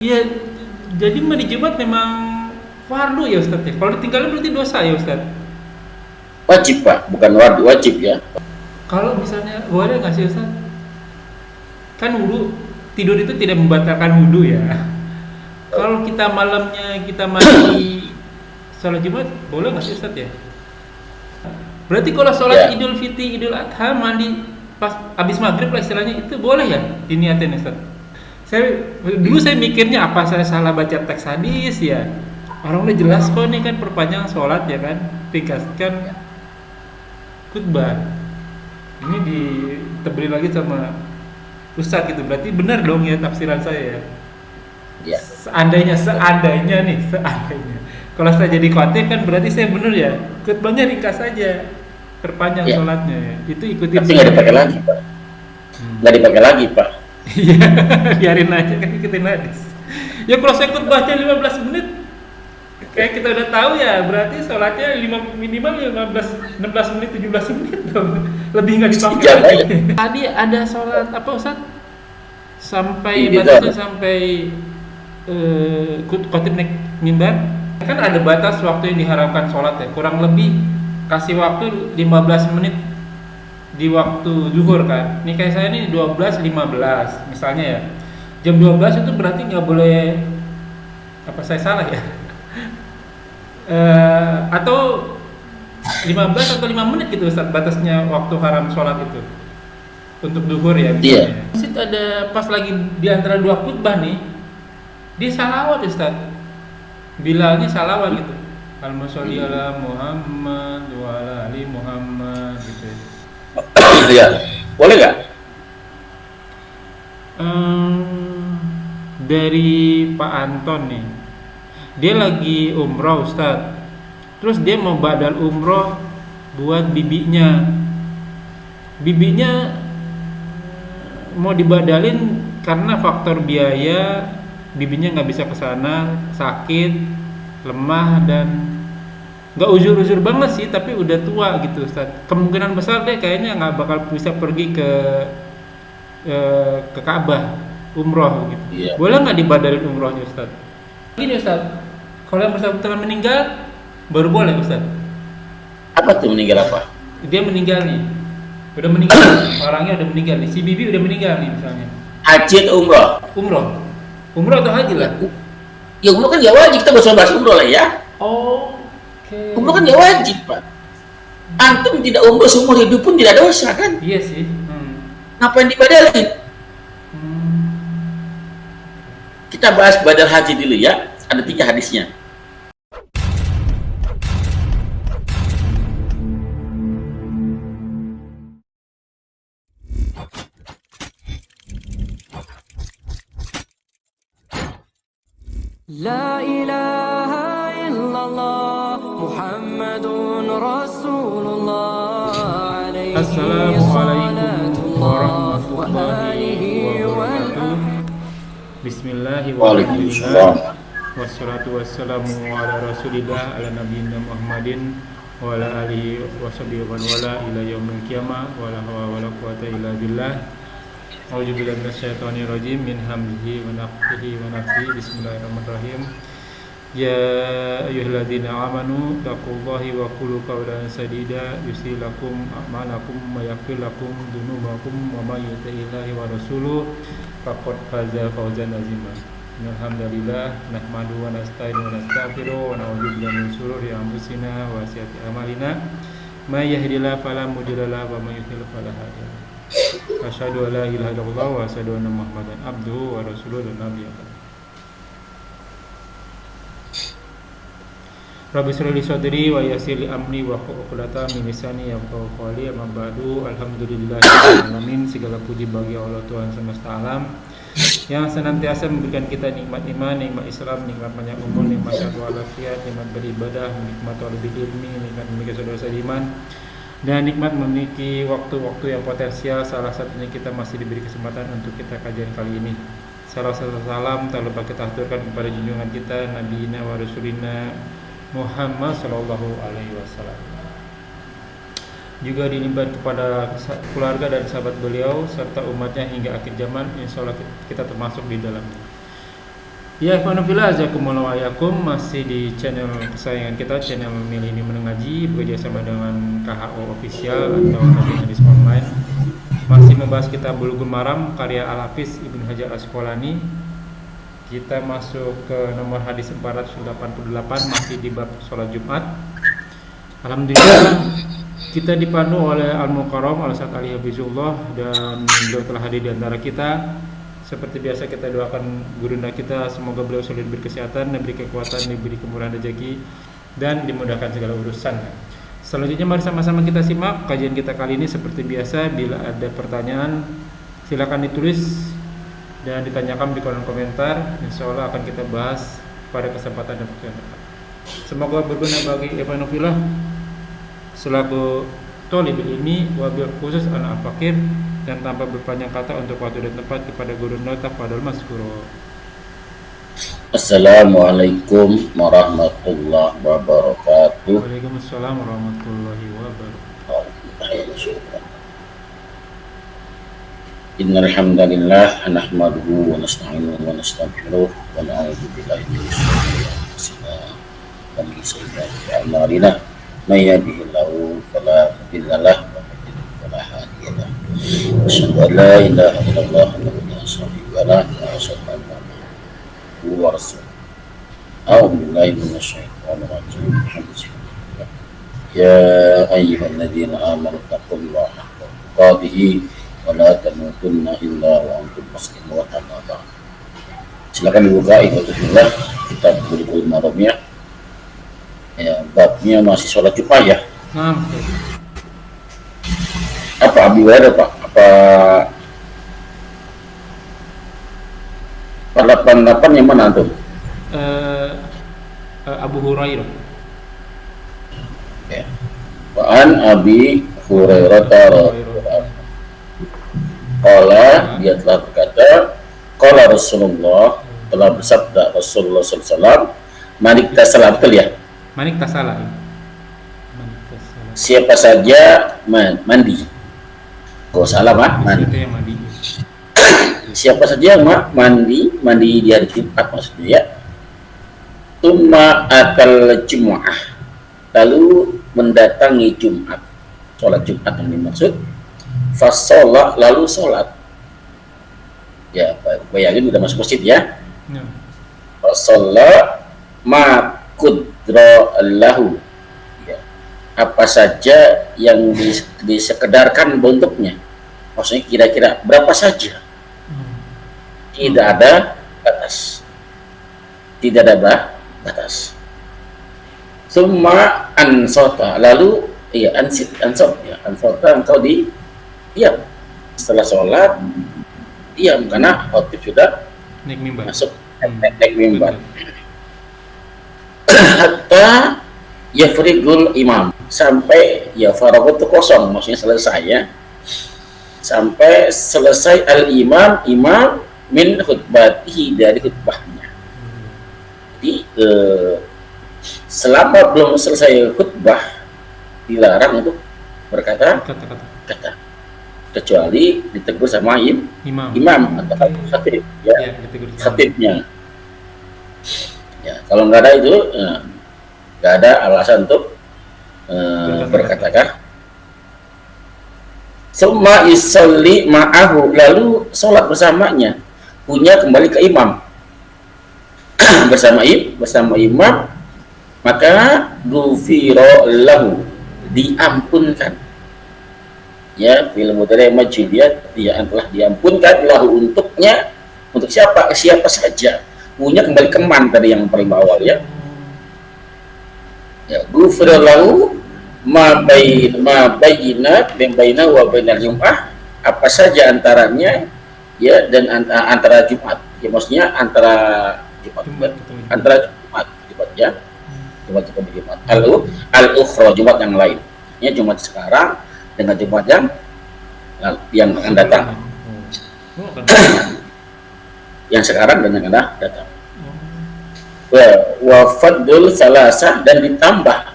Iya, jadi mandi Jumat memang fardu ya Ustaz ya. Kalau ditinggalin berarti dosa ya Ustaz. Wajib Pak, bukan wajib ya. Kalau misalnya boleh nggak sih Ustaz? Kan wudu tidur itu tidak membatalkan wudu ya. Kalau kita malamnya kita mandi sholat Jumat boleh nggak sih Ustaz ya? Berarti kalau sholat Ya, Idul Fitri, Idul Adha mandi pas habis maghrib lah istilahnya itu boleh ya diniatin Ustaz? Saya mikirnya apa saya salah baca teks hadis ya? Orang udah jelas kok nih kan perpanjang sholat ya kan, ringkaskan khutbah. Ini ditebeli lagi sama Ustadz gitu, berarti benar dong ya tafsiran saya ya. ya. Seandainya nih, seandainya. Kalau saya jadi khotib kan berarti saya benar ya, khutbahnya ringkas saja, perpanjang Ya. sholatnya ya. Itu ikutin Tapi nggak sunnah dipakai ya. lagi Pak. Nggak dipakai lagi Pak. Iya, biarin aja kan ikutin hadis. Ya kalau saya khutbahnya 15 menit, kayak kita udah tahu ya, berarti sholatnya minimal 16 menit, 17 menit dong. Lebih nggak dipakai Sejam lagi. aja. Tadi ada sholat apa Ustaz? Sampai Gitu. batasnya sampai khotib naik mimbar. Kan ada batas waktu yang diharapkan sholat ya. Kurang lebih kasih waktu 15 menit di waktu zuhur kan. Ini kayak saya ini 12.15 misalnya ya. Jam 12 itu berarti nggak boleh, apa saya salah ya? Atau 15 atau 5 menit gitu Ustaz batasnya waktu haram sholat itu untuk duhur ya Iya. misalnya. Masjid ada pas lagi di antara dua khutbah nih, dia salawat Ustaz. Bilalnya salawat gitu. Al-Masholli ala Muhammad wa ala ali Muhammad gitu. Ya. Boleh nggak? Dari Pak Anton nih, dia lagi umroh Ustaz. Terus dia mau badal umroh buat bibinya. Bibinya mau dibadalin karena faktor biaya, bibinya nggak bisa ke sana, sakit, lemah dan nggak uzur-uzur banget sih, tapi udah tua gitu Ustaz. Kemungkinan besar deh kayaknya nggak bakal bisa pergi ke Ka'bah umroh gitu. Iya. Boleh nggak dibadalin umrohnya Ustaz? Gini Ustaz, kalau yang bersangkutan meninggal baru boleh Ustaz. Apa tuh meninggal apa? Dia meninggal nih, udah meninggal, orangnya udah meninggal nih, si bibi udah meninggal nih misalnya. Haji atau umroh? Umroh atau haji lah. Ya umroh kan ya wajib, kita bahas umroh lah ya. Oke. Umroh kan ya wajib Pak. Antum tidak umroh seumur hidup pun tidak dosa kan? Iya sih. Ngapain dibadalin? Hmm. Kita bahas badal haji dulu ya. Ada 3 hadisnya. لا إله إلا الله محمد رسول الله عليه Assalamualaikum صلاة الله warahmatullahi وآله wabarakatuh. Bismillahirrahmanirrahim. Waalaikumsalam. Wassalatu wassalamu ala rasulillah ala nabiyina Muhammadin wa ala alihi washabihi wa wala ila yaumil qiyamah wa la hawla wa la quwwata illa billah. A'udzu billahi minasyaitonir rajim min hamzihi wa nafthihi wa nafthihi. Bismillahirrahmanirrahim. Ya ayyuhalladzina amanu taqullaha wa qulu qawlan sadida yuslih lakum a'malakum wa yaghfir lakum dzunubakum wa may yuti'illaha wa rasuluhu faqad faza fawzan 'azima. Alhamdulillah nahmaduhu wa nasta'inuhu wa nastaghfiruh wa na'udzu billahi min shururi anfusina wa sayyiati a'malina may yahdihillahu fala mudilla lahu wa may yudlil fala hadiya lahu. Asyhadu an la ilaha illallah wa asyhadu anna Muhammadan abduhu wa rasuluhu la nabiyya ba'dahu. Rabbi shrah li sadri wa yassir li amri wa hlul 'uqdatam min lisani yafqahu qawli. Amma ba'du. Alhamdulillahirabbil alamin. Segala puji bagi Allah Tuhan semesta alam yang senantiasa memberikan kita nikmat iman, nikmat Islam, nikmat banyak umur, nikmat sehat walafiat, nikmat beribadah, nikmat lebih ilmi, nikmat memiliki saudara iman, dan nikmat memiliki waktu-waktu yang potensial. Salah satunya kita masih diberi kesempatan untuk kita kajian kali ini. Salam tak lupa kita aturkan kepada junjungan kita Nabi wa Rasulina Muhammad Sallallahu Alaihi Wasallam. Juga dilimpahkan kepada keluarga dan sahabat beliau serta umatnya hingga akhir zaman. Insya Allah kita termasuk di dalamnya. Ya, Ikhwanullah, jazakumullah wa yakum, masih di channel kesayangan kita, channel Milenium Mengaji, bekerja sama dengan KHO Official atau Nabi Hadis Online. Masih membahas kitab Bulughul Maram karya Al-Hafiz Ibnu Hajar Asqalani. Kita masuk ke nomor hadis 488, masih di bab sholat Jumat. Alhamdulillah kita dipandu oleh Al-Mukarram Al-Ustaz Ali Habizullah, dan beliau telah hadir di antara kita. Seperti biasa kita doakan gurunda kita, semoga beliau selalu diberi kesehatan, diberi kekuatan, diberi kemurahan rezeki, dan dimudahkan segala urusan. Selanjutnya mari sama-sama kita simak kajian kita kali ini. Seperti biasa, bila ada pertanyaan silakan ditulis dan ditanyakan di kolom komentar. Insya Allah akan kita bahas pada kesempatan dan waktu yang tepat. Semoga berguna bagi Ikhwanullah selaku thalibul ilmi, wabil khusus anak fakir, dan tanpa berpanjang kata untuk waktu dan tempat kepada guru tafadhol maskuro. Assalamualaikum warahmatullahi wabarakatuh. Waalaikumsalam warahmatullahi wabarakatuh. Innal hamdalillah nahmaduhu wa nasta'inuhu wa nastaghfiruh wa na'udzu billahi min shururi anfusina wa min sayyiati a'malina. May yahdihillahu fala mudilla lahu wa may yudlil fala hadiya lahu. Asyhadu an la ilaha illallah wahdahu la syarika lahu wa asyhadu anna Muhammadan wa rasuluh. A'udzu billahi minasyaitonir rajim. Ya ayyuhalladzina amanu taqullaha haqqa tuqatih wa la tamutunna illa wa antum muslimun. Silakan dibuka Ikhwanullah kitab Bulughul Maram ya. Ya, babnya masih sholat Jumat ya. Nah, Apa Abi Hurairah Pak? Apa 488 yang mana tuh? Abu Hurairah. Ya. Wa'an Abi Hurairah qala, dia telah berkata, qala Rasulullah, telah bersabda Rasulullah SAW, manik tasalah, betul ya? Manik tasalah. Siapa saja mandi. Kau salah mandi. Itu yang mandi. Siapa saja yang mandi di hari Jumat maksudnya ya. Tumma atal Jumu'ah, lalu mendatangi Jumat, sholat Jumat yang dimaksud. Fasolah, lalu sholat. Ya, bayangin udah masuk masjid ya. Ya. Fasolah makudro Allahu. Ya. Apa saja yang disekedarkan bentuknya. Maksudnya kira-kira berapa saja. Tidak ada batas. Tidak ada batas. Summa ansota, lalu ansota engkau diam. Setelah sholat diam karena khotib sudah Naik mimbar. masuk naik mimbar. Hatta yafrigul imam, sampai ya faraghut itu kosong, maksudnya selesai ya. Sampai selesai al-imam min khutbatihi, dari khutbahnya. Jadi selama belum selesai khutbah dilarang untuk berkata kata, kecuali ditegur sama imam atau khatib ya, khatibnya. Ya, kalau nggak ada itu nggak ada alasan untuk berkata-kata. Summa isolli ma'ahu, lalu sholat bersamanya, punya kembali ke imam. bersama imam, maka ghufira lahu, diampunkan. Ya, fil mudhari' majhuliyat, dia telah diampunkan lahu, untuknya, untuk siapa saja, punya kembali ke man tadi yang paling awal ya. Ya, ghufira lahu ma bayyina wa bainal jum'ah, apa saja antaranya ya, dan antara Jumat ya, maksudnya antara Jumat ya, Jumat al-ukhra, Jumat yang lain ya, Jumat sekarang dengan Jumat yang akan datang, yang sekarang dan yang akan datang. Wa fadl salasah, dan ditambah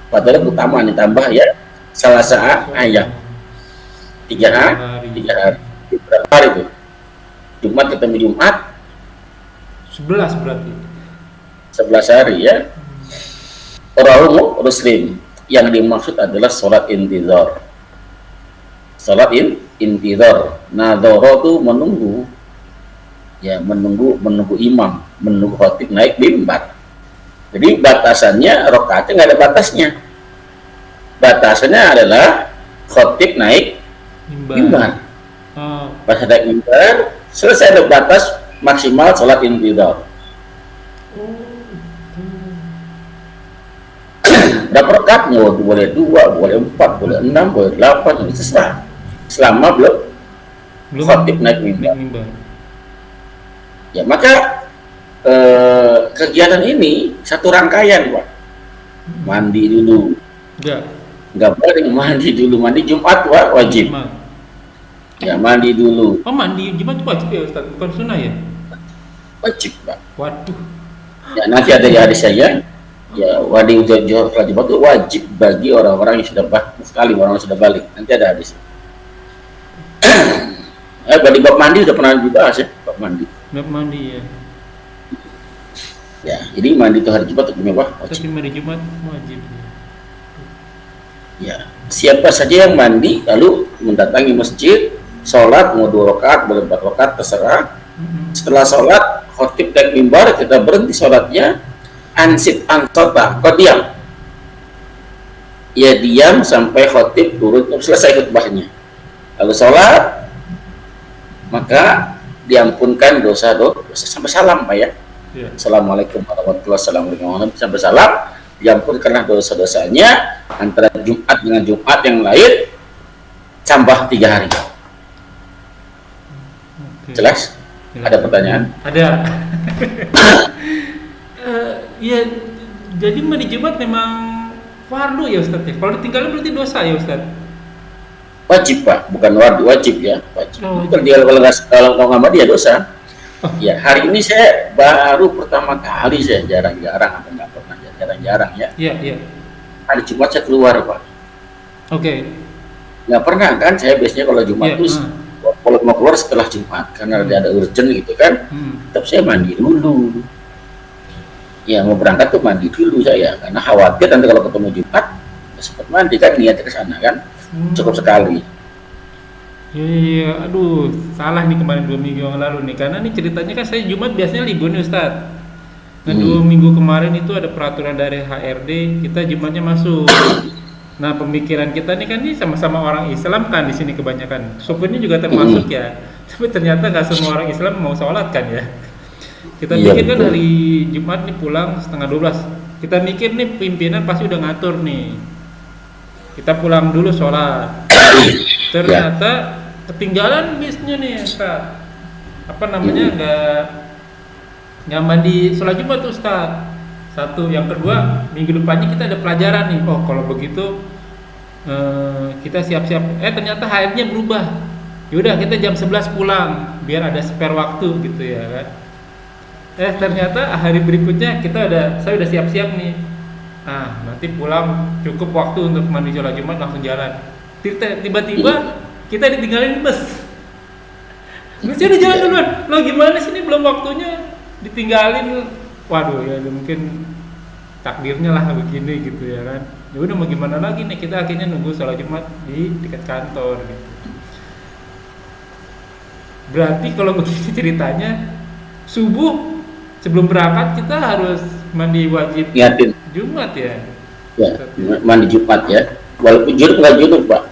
padahal utama ditambah ya, salasah ayat 3 hari. Berapa hari itu? Jumat ketemu Jumat, 11 berarti. 11 hari ya. Rawahu Muslim. Yang dimaksud adalah sholat intizar. Sholat intizar. Nadhara itu menunggu. Ya, menunggu imam, menunggu khatib naik mimbar. Jadi batasannya rakaatnya nggak ada batasnya. Batasannya adalah khatib naik mimbar. Pas naik mimbar, selesai ada batas maksimal sholat intizar. Berapa rakaat? Boleh 2, boleh 4, boleh 6, boleh 8, ini terserah. Selama belum khatib naik mimbar. Ya, maka kegiatan ini satu rangkaian, Pak. Mandi dulu. Enggak boleh mandi dulu. Mandi Jumat, Pak, wajib. Ya, mandi dulu. Oh, mandi Jumat wajib ya, Ustaz? Bukan sunnah ya? Wajib, Pak. Waduh. Ya, nanti ada di hadis saya. Ya, wadi Jumat itu wajib bagi orang-orang yang sudah sekali orang yang sudah balik. Nanti ada hadis. Bagi bab mandi sudah pernah dibahas ya, bab mandi. Bab mandi ya. Ya, jadi mandi itu hari Jumat hukumnya apa? Tapi mandi Jumat wajib. Ya, siapa saja yang mandi lalu mendatangi masjid, sholat mau 2 rakaat, boleh 4 rakaat terserah. Setelah sholat, khatib naik mimbar, kita berhenti sholatnya. Ansit ansota, kau diam. Ya diam sampai khatib turun selesai khutbahnya. Lalu sholat, maka diampunkan dosa sampai salam, Pak ya. Assalamualaikum warahmatullahi wabarakatuh sampai salam, diampunkan dosa-dosanya antara Jumat dengan Jumat yang lain tambah 3 hari. Jelas? Ada pertanyaan? Ada. Ya, jadi mandi Jumat memang fardu ya Ustaz ya. Kalau ditinggalin berarti dosa ya Ustaz. Wajib, Pak, bukan wajib ya, wajib. Kalau nggak mandi ya dosa. Ya, hari ini saya baru pertama kali, saya jarang-jarang atau nggak pernah, jarang-jarang ya. Iya. Hari Jumat saya keluar, Pak. Oke. Nggak pernah kan, saya biasanya kalau Jumat itu kalau mau keluar setelah Jumat karena ada urgent gitu kan. Tetap saya mandi dulu. Ya, mau berangkat tuh mandi dulu saya karena khawatir nanti kalau ketemu Jumat sempat mandi kan, niatnya ke sana kan. Cukup sekali. Iya, aduh, salah nih kemarin 2 minggu yang lalu nih, karena nih ceritanya kan saya Jumat biasanya libur nih Ustaz. Nah 2 minggu kemarin itu ada peraturan dari HRD, kita Jumatnya masuk. Nah pemikiran kita nih kan nih sama-sama orang Islam kan di sini kebanyakan, sopirnya juga termasuk ya. Tapi ternyata nggak semua orang Islam mau sholat kan ya. Kita pikir kan hari Jumat nih pulang setengah 12. Kita mikir nih pimpinan pasti udah ngatur nih. Kita pulang dulu sholat. Ternyata ketinggalan bisnya nih, Ustaz. Apa namanya, nggak mandi sholat Jumat tuh Ustaz. Satu, yang kedua minggu depannya kita ada pelajaran nih. Oh kalau begitu kita siap-siap. Ternyata HR-nya berubah. Yaudah kita jam 11 pulang biar ada spare waktu gitu ya kan. Ternyata hari berikutnya saya udah siap-siap nih. Nanti pulang cukup waktu untuk mandi sholat Jumat langsung jalan. Tiba-tiba kita ditinggalin bus. Busnya udah jalan duluan. Lo gimana sih, ini belum waktunya ditinggalin. Waduh ya mungkin takdirnya lah begini gitu ya kan. Ya udah mau gimana lagi nih, kita akhirnya nunggu sholat Jumat di dekat kantor gitu. Berarti kalau begitu ceritanya subuh sebelum berangkat kita harus mandi wajib Jumat ya. Ya, mandi Jumat ya. Walaupun junub nggak junub, Pak.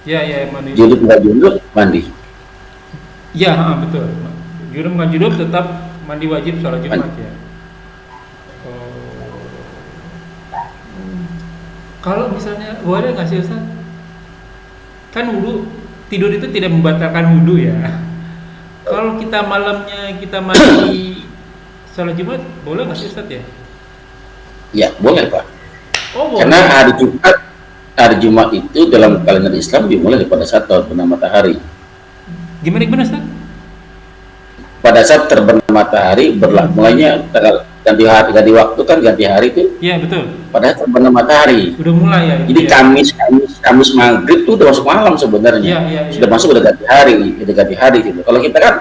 Ya mandi. Junub nggak junub mandi. Ya betul. Junub nggak junub tetap mandi wajib sholat Jumat ya. Kalau misalnya boleh nggak sih Ustaz? Kan wudu, tidur itu tidak membatalkan wudu ya. Kalau kita malamnya kita mandi sholat Jumat, boleh nggak sih Ustaz ya? Ya boleh, Pak. Oh, boleh. Karena hari Jumat itu dalam kalender Islam dimulai pada saat terbenam matahari. Gimana Ustaz? Pada saat terbenam matahari mulainya ganti waktu kan, ganti hari itu. Iya betul. Pada saat terbenam matahari. Udah mulai ya. Jadi ya. Kamis maghrib itu udah masuk malam sebenarnya. Iya. Sudah masuk udah ganti hari gitu. Kalau kita kan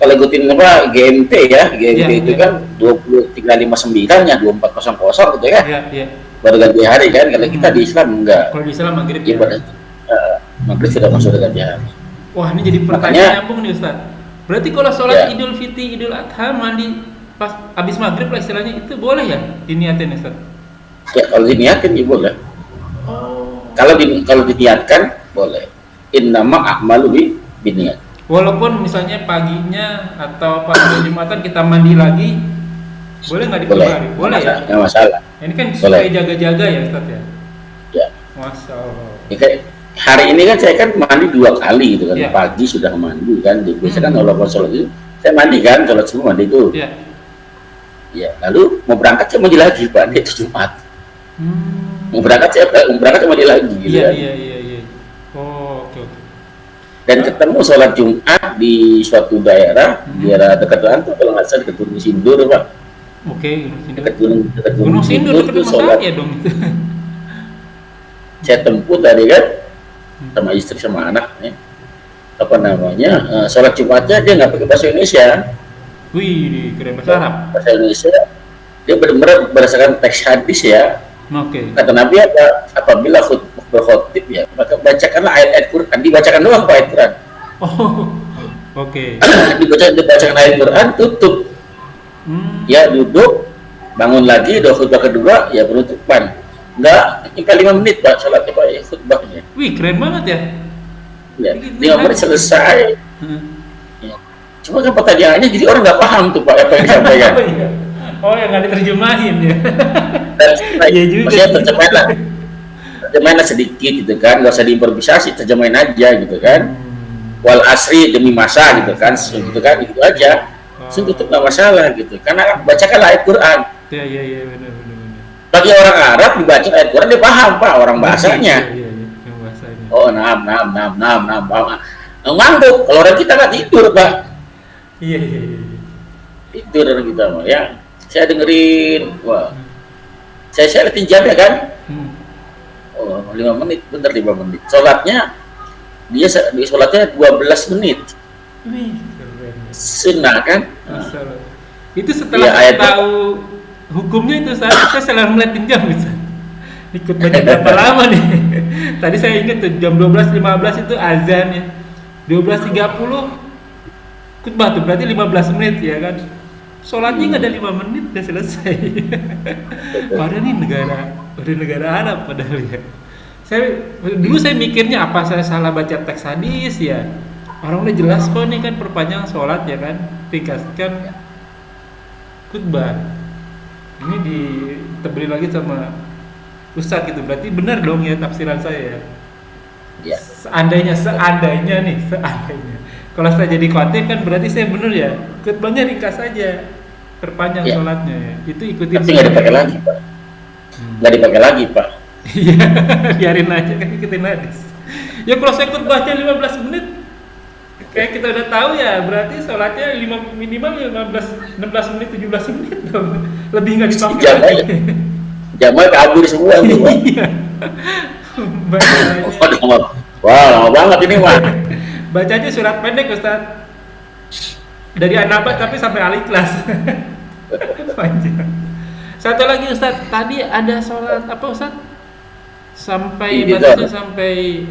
kalau ikutin apa GMT ya, GMT Iya, itu iya. kan 2359 ya 2400 gitu ya. Iya, iya. Baru ganti hari kan. Kalau kita di Islam enggak. Kalau di Islam maghrib Ya ya. pada maghrib sudah masuk ganti hari. Wah, ini jadi pertanyaan Makanya- nyambung nih Ustaz. Berarti kalau sholat Ya. Idul Fitri, Idul Adha mandi pas habis maghrib lah istilahnya itu boleh ya diniatin Ustaz? Ya kalau diniatin ya boleh. Oh. Kalau diniatkan boleh. Innama a'malu biniat. Walaupun misalnya paginya atau pas hari Jumatan kita mandi lagi, boleh nggak di Boleh. hari? Boleh ya? Nggak masalah. Ini kan Boleh. supaya jaga-jaga ya Ustaz ya. Ya. Masya Allah. Ya, kayak hari ini kan saya kan mandi 2 kali gitu kan. Ya. Pagi sudah mandi kan. Biasanya kan kalau sholat itu saya mandi kan, sholat subuh mandi itu. Ya. Ya, lalu mau berangkat saya mandi lagi Pak, itu Jumat. Hmm. Mau berangkat saya mandi lagi gitu Iya, kan. iya, iya, iya. Oh, oke, oke. Dan ketemu sholat Jumat di suatu daerah, daerah dekat Lantu kalau nggak salah dekat Gunung Sindur Pak. Oke, Gunung Sindur. Dekat Gunung Sindur dekat itu rumah sholat saya dong. saya tempuh tadi kan sama istri sama anak ya. Apa namanya sholat Jumatnya dia nggak pakai bahasa Indonesia. Wih, keren bahasa Arab. Bahasa Indonesia dia benar-benar berdasarkan teks hadis ya. Oke. Kata Nabi apabila berkhotib ya maka bacakanlah ayat-ayat Quran, dibacakan doang Pak ayat Quran. Oh, oke. dibacakan ayat Quran, tutup ya, duduk, bangun lagi, doa khutbah kedua ya penutupan. Enggak sampai 5 menit Pak salatnya Pak ya, khutbahnya Wih, keren banget ya. ya, 5 menit selesai. Hmm. Ya. Cuma kan pertanyaannya jadi orang nggak paham tuh Pak apa yang disampaikan. Oh, iya. Oh, yang nggak diterjemahin ya. Dan Iya juga maksudnya sih. terjemahinlah sedikit gitu kan, nggak usah diimprovisasi, terjemahin aja gitu kan. Wal asri demi masa gitu kan, gitu kan, itu aja. Tutup nggak masalah gitu, karena bacakan ayat Quran. Iya, iya, iya, benar, benar, benar. Bagi orang Arab dibaca ayat Quran dia paham Pak, orang bahasanya. Iya, iya, iya, yang bahasanya. Oh, nam, paham. Ngantuk, kalau orang kita nggak tidur Pak, Iya, iya, iya. tidur orang kita mah ya. Saya dengerin, wah, saya liatin jamnya kan. Hmm. Oh, 5 menit, bener 5 menit. Sholatnya dia sholatnya 12 menit. Wih, keren. Sunnah kan? Masalah. Itu setelah Iya, saya ayat- tahu hukumnya itu saya selalu ngeliatin jam bisa. Ikut baca berapa lama nih? Tadi saya ingat tuh jam 12.15 itu azan ya. 12.30 khutbah tuh berarti 15 menit ya kan. Sholatnya nggak ada 5 menit udah selesai. Padahal ini negara Arab padahal ya. Dulu saya mikirnya apa saya salah baca teks hadis ya. Orang udah jelas kok nih kan perpanjang sholat ya kan, tingkatkan khutbah. Ini ditebeli lagi sama Ustadz gitu, berarti benar dong ya tafsiran saya ya. Ya. Seandainya nih, kalau saya jadi khatib kan berarti saya benar ya, khutbahnya ringkas saja, perpanjang Ya. sholatnya ya. Itu ikutin Tapi nggak dipakai lagi Pak. Nggak dipakai lagi Pak. Iya, biarin aja kan ikutin hadis. Ya kalau saya khutbahnya 15 menit, kayak kita udah tahu ya, berarti sholatnya minimal 16 menit, 17 menit dong. Lebih nggak dipakai Jam lagi. aja. Jamaah kabur semua tuh Pak. Iya. Bacanya, Wah, lama banget ini Pak. bacanya surat pendek Ustaz. Dari An-Naba tapi sampai Al-Ikhlas. Panjang. Satu lagi Ustaz, tadi ada sholat apa Ustaz? Sampai Intidor. batasnya sampai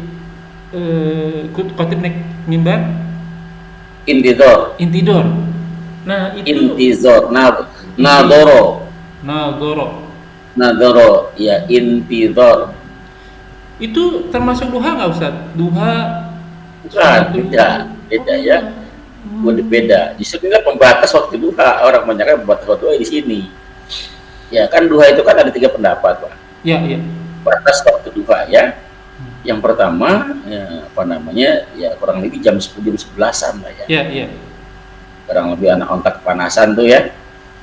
khotib naik mimbar Intidor. intidor. Nah, itu Intizor. Nadoro. Nadoro. Ya, intidor. Itu termasuk duha nggak Ustaz? Duha Bukan, beda ya. Beda. Di sini kan pembatas waktu duha. Orang banyak kan pembatas waktu duha di sini. Ya kan duha itu kan ada 3 pendapat Pak. Ya, iya. Batas waktu duha ya. Yang pertama ya, apa namanya ya kurang lebih jam 10 jam 11-an lah ya. Iya, iya. Kurang lebih anak ontak kepanasan tuh ya.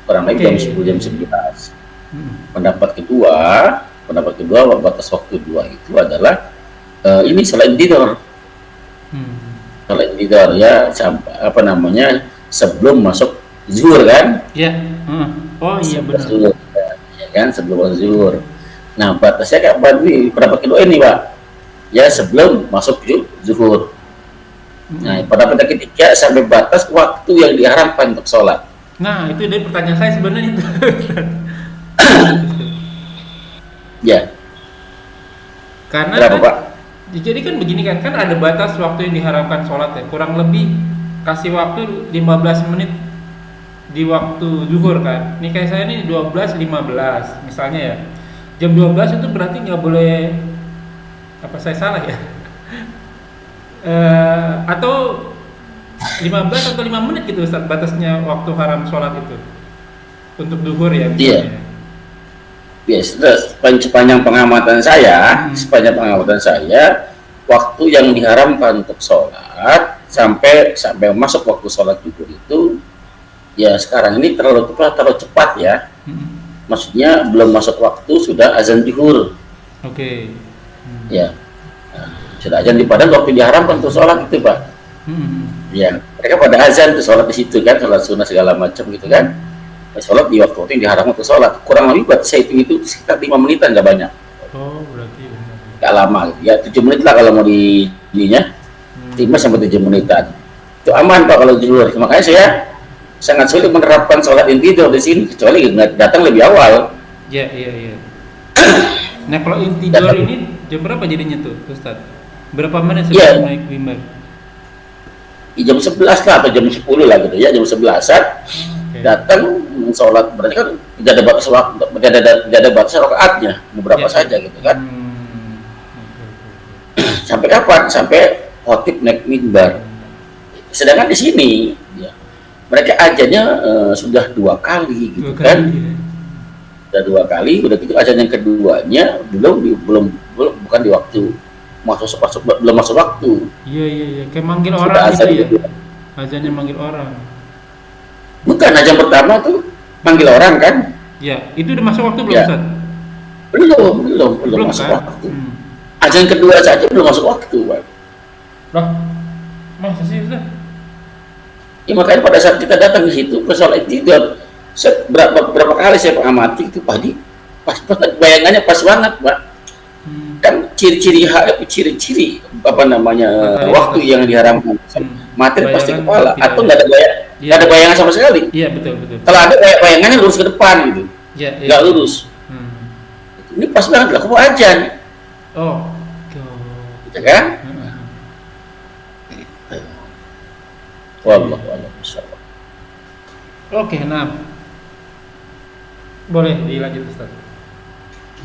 Kurang lebih jam Oke. 10 jam 11. Hmm. Pendapat kedua batas waktu dua itu adalah ini selain tidur. Selain tidur ya apa namanya sebelum masuk zuhur kan? Ya. Oh iya benar. Zuhur, ya kan sebelum zuhur. Nah batasnya kapan nih pendapat kedua ini Pak? Ya sebelum masuk zuhur. Nah, pada ketiga sampai batas waktu yang diharamkan untuk sholat. Nah, itu dari pertanyaan saya sebenarnya itu. Ya, Karena berapa kan, Pak? jadi kan begini kan ada batas waktu yang diharapkan sholat ya, kurang lebih kasih waktu 15 menit di waktu zuhur kan. Ini kayak saya nih 12.15 misalnya ya. Jam 12 itu berarti nggak boleh, apa saya salah ya? Atau 15 atau 5 menit gitu Ustaz, batasnya waktu haram sholat itu untuk zuhur ya misalnya. Ya, sepanjang pengamatan saya, waktu yang diharamkan untuk sholat sampai masuk waktu sholat zuhur itu, ya sekarang ini terlalu cepat ya. Maksudnya belum masuk waktu sudah azan zuhur. Oke. Ya, nah, sudah azan di Padang waktu diharamkan untuk sholat itu Pak. Ya, mereka pada azan tuh sholat di situ kan, sholat sunnah segala macam gitu kan. Sholat di waktu yang diharamkan untuk sholat, kurang lebih buat saya itu sekitar 5 menitan, nggak banyak. Oh, berarti benar. Nggak lama gitu. Ya 7 menit lah kalau mau di ininya, 5 sampai 7 menitan itu aman Pak kalau zuhur. Makanya saya sangat sulit menerapkan sholat inti tidur di sini kecuali datang lebih awal. Iya. Nah, kalau inti tidur ini jam berapa jadinya tuh Ustaz? Berapa menit sebelum naik mimbar? Jam 11 lah atau jam 10 lah gitu ya, jam 11-an datang sholat, berarti kan tidak ada batas waktu, tidak ada batas rakaatnya, beberapa saja gitu kan. Sampai kapan? Sampai khotib naik mimbar. Sedangkan di sini ya, mereka ajannya sudah 2 kali gitu kan. Sudah 2 kali, udah gitu ajan yang keduanya belum bukan di waktu belum masuk waktu. Iya, kayak manggil orang gitu ya. Azannya manggil orang. Bukan, azan pertama tuh manggil orang kan? Ya, itu udah masuk waktu belum Ya. Ustaz? Belum masuk kan? waktu. Azan kedua saja belum masuk waktu, Pak. Lah, masa sih Ustaz? Ya, makanya pada saat kita datang di situ ke sholat tidur, berapa kali saya mengamati itu pagi, pas bayangannya pas banget, Pak. Kan ciri-ciri apa namanya waktu yang diharamkan, materi pasti kepala atau nggak ada bayangan sama sekali. Iya, betul. Kalau ada bayangannya lurus ke depan gitu, nggak lurus. Ini pas banget lah, kok ajan. Oh, gitu kan? Wallahu a'lam bishawab. Oke, nah, boleh dilanjut Ustaz.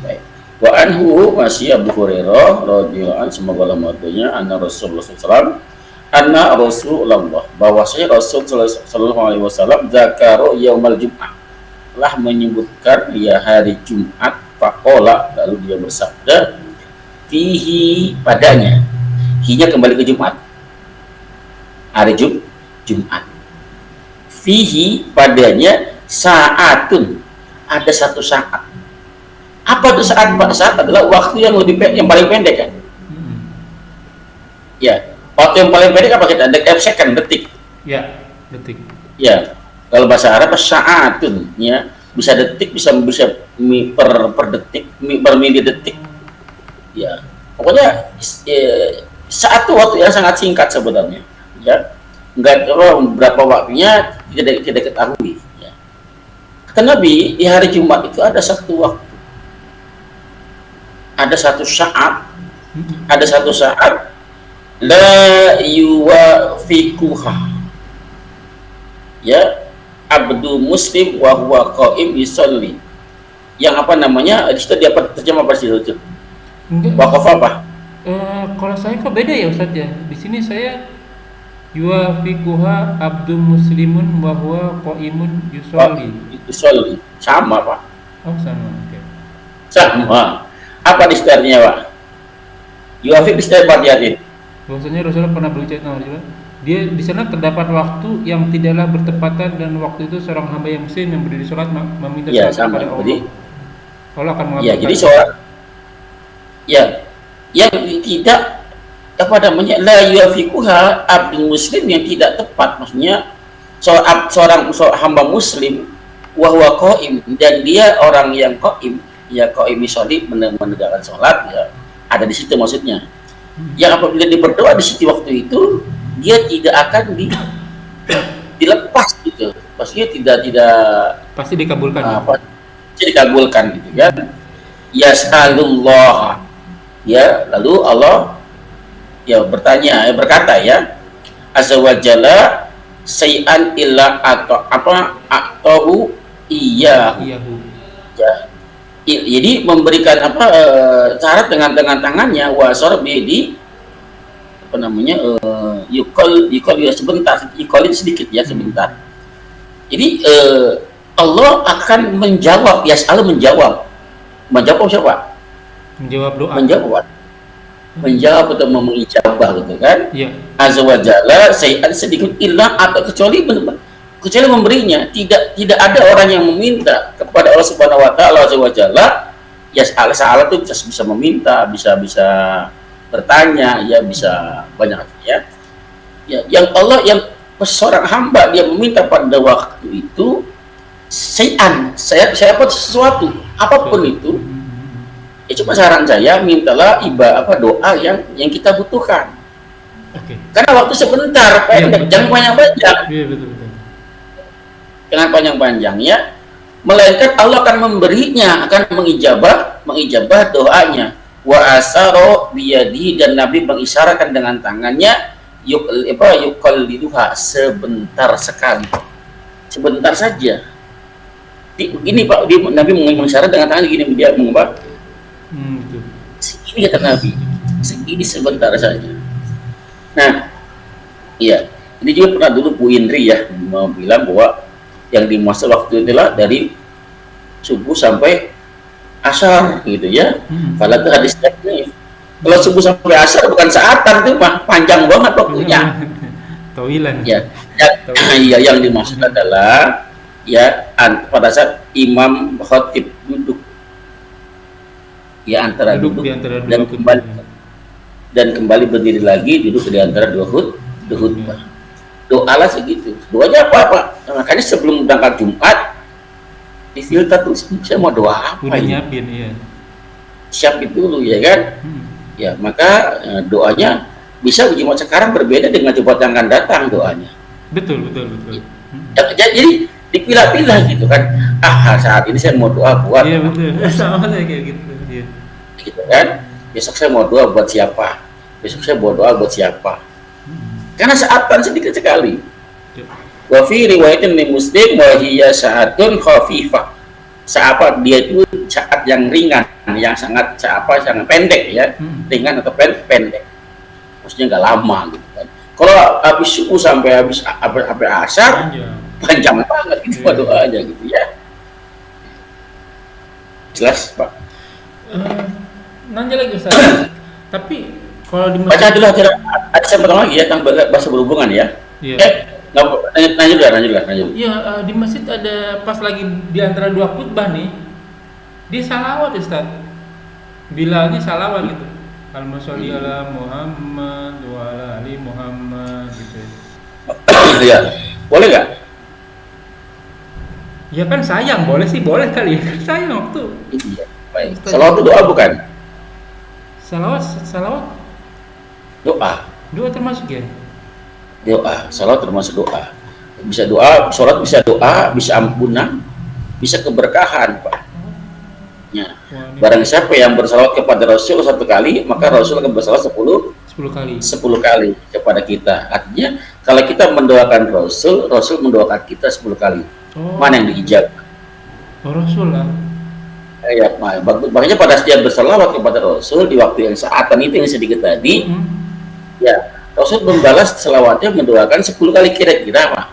Baik. Wa anhu masih Abu Hurairah radhiyallahu anhu, semoga Allah meridhoinya, anna Rasulullah SAW, anna Rasulullah, bahwasanya Rasul sallallahu alaihi wasallam zakaru yaumal Jum'ah, telah menyebutkan dia hari Jumat, faqala, lalu dia bersabda, fihi, padanya, hinya kembali ke Jumat, hari Jumat, fihi, padanya, saatun, ada satu saat. Apa itu saat? Saat adalah waktu yang yang paling pendek kan? Ya, waktu yang paling pendek apa kita? Second, detik. Ya, detik. Ya, kalau bahasa Arab saatun, ya, bisa detik, bisa per detik, per milidetik. Ya, pokoknya saat itu waktu yang sangat singkat sebenarnya. Ya, enggak berapa waktunya tidak ketahui. Ya. Kata Nabi, di hari Jumat itu ada satu waktu. Ada satu saat la yuwafiquha, ya, abdu muslim wa huwa qaim yusalli, yang apa namanya di situ dia terjemah apa sih itu? Wakaf apa? Kalau saya kok beda ya Ustaz ya. Di sini saya yuwafiquha abdu muslimun wa huwa qaimun yusalli. Sama Pak. Oh, sama. Oke. Sama. Apa istiarnya Pak? Yuwafiq istiar berarti. Bahwasanya Rasulullah pernah bercerita, dia di sana terdapat waktu yang tidaklah bertepatan, dan waktu itu seorang hamba yang muslim yang berdiri sholat meminta sholat kepada Allah. Jadi, Allah akan mengabulkan. Ya, jadi seorang yang tidak apa namanya la yuwafiquha abdul muslim, yang tidak tepat, maksudnya seorang hamba muslim wa huwa qaim, dan dia orang yang qaim, ya qaim sholli, menegakkan sholat, ya ada di situ maksudnya. Yang apabila dia berdoa di situ waktu itu dia tidak akan dilepas gitu. Maksudnya tidak Pasti dikabulkan. apa dikabulkan gitu kan. Yas'alullah, ya, lalu Allah ya berkata ya, azza wa jalla, say'an illa atahu iyyahu. Ya. Jadi memberikan syarat dengan tangannya, wa sarbi yukol ya sebentar, yukolin sedikit ya sebentar. Jadi Allah akan menjawab, yas'al menjawab siapa? Menjawab atau mengijabah gitu kan. Iya. Azza wa jalla, say'an sedikit illa atau kecuali memberinya. Tidak ada orang yang meminta kepada Allah Subhanahu wa taala azza wa jalla, yas'al sa'ala itu bisa meminta, bisa bertanya, ya bisa banyak ya. Ya, yang seorang hamba dia meminta pada waktu itu saya sesuatu apapun itu, ya cuma saran saya, mintalah doa yang kita butuhkan. Oke. Karena waktu sebentar, pendek, jangan panjang-panjang. Iya, betul. Jangan panjang-panjang ya. Melainkan Allah akan memberinya, akan mengijabah doanya. Wa asaro biyadi, dan Nabi mengisyaratkan dengan tangannya, yuqalliduha, sebentar sekali, sebentar saja. Ini Pak, Nabi mengisyarat dengan tangan gini, dia mengubah segini, kata Nabi, segini sebentar saja. Nah, iya, ini juga pernah dulu Bu Indri ya mau bilang bahwa yang di masa waktu itulah dari subuh sampai asar gitu ya. Kalau itu hadis teknis, kalau subuh sampai asar bukan saatan, itu panjang banget waktunya. Tawilan. Ya, iya, yang dimaksud adalah ya pada saat imam khatib duduk, ya antara duduk dan kembali berdiri lagi, duduk di antara dua khutbah. Doalah segitu. Doanya apa? Makanya sebelum berangkat Jumat difilter tuh, saya mau doa apa ini? Nyiapin, iya. Siapin dulu ya kan? Ya, maka doanya bisa Jumat sekarang berbeda dengan Jumat yang akan datang doanya. Betul. Jadi dipilah-pilah gitu kan. Saat ini saya mau doa buat. Iya, betul. Sama saya kayak gitu. Iya. Gitu kan? Besok saya mau doa buat siapa? Besok saya mau doa buat siapa? Karena saatan sedikit sekali. Wa fi riwayatin li Muslim wa hiya sa'atun khafifah. Saat dia itu saat yang ringan, yang sangat pendek ya. Ringan atau pendek. Maksudnya nggak lama gitu kan. Kalau habis subuh sampai asar, panjang banget gitu doanya gitu ya. Jelas, Pak? Nanya lagi Ustaz. Tapi kalau di baca dulu ada saya potong lagi ya tentang bahasa berhubungan ya. Iya. Nanya dulu. Iya, di masjid ada pas lagi di antara dua khutbah nih, dia salawat Ustaz. Bilangnya salawat gitu. Allahumma sholli ala Muhammad wa ala ali Muhammad gitu. Iya. Boleh nggak? Ya kan sayang, boleh kali ya. Kan sayang waktu. Iya. Baik. Salawat itu doa bukan? Salawat. Doa termasuk ya? Doa, salawat termasuk doa. Bisa doa, sholat bisa doa, bisa ampunan, bisa keberkahan, Pak. Ya. Barang siapa yang bersalawat kepada Rasul 1 kali, maka Rasul akan bersalawat 10 kali kepada kita. Artinya kalau kita mendoakan Rasul mendoakan kita 10 kali. Mana yang diijabah? Rasul lah. Ya, makanya pada setiap bersalawat kepada Rasul di waktu yang saatan itu yang sedikit tadi, ya Rasul membalas selawatnya mendoakan 10 kali kira-kira Pak.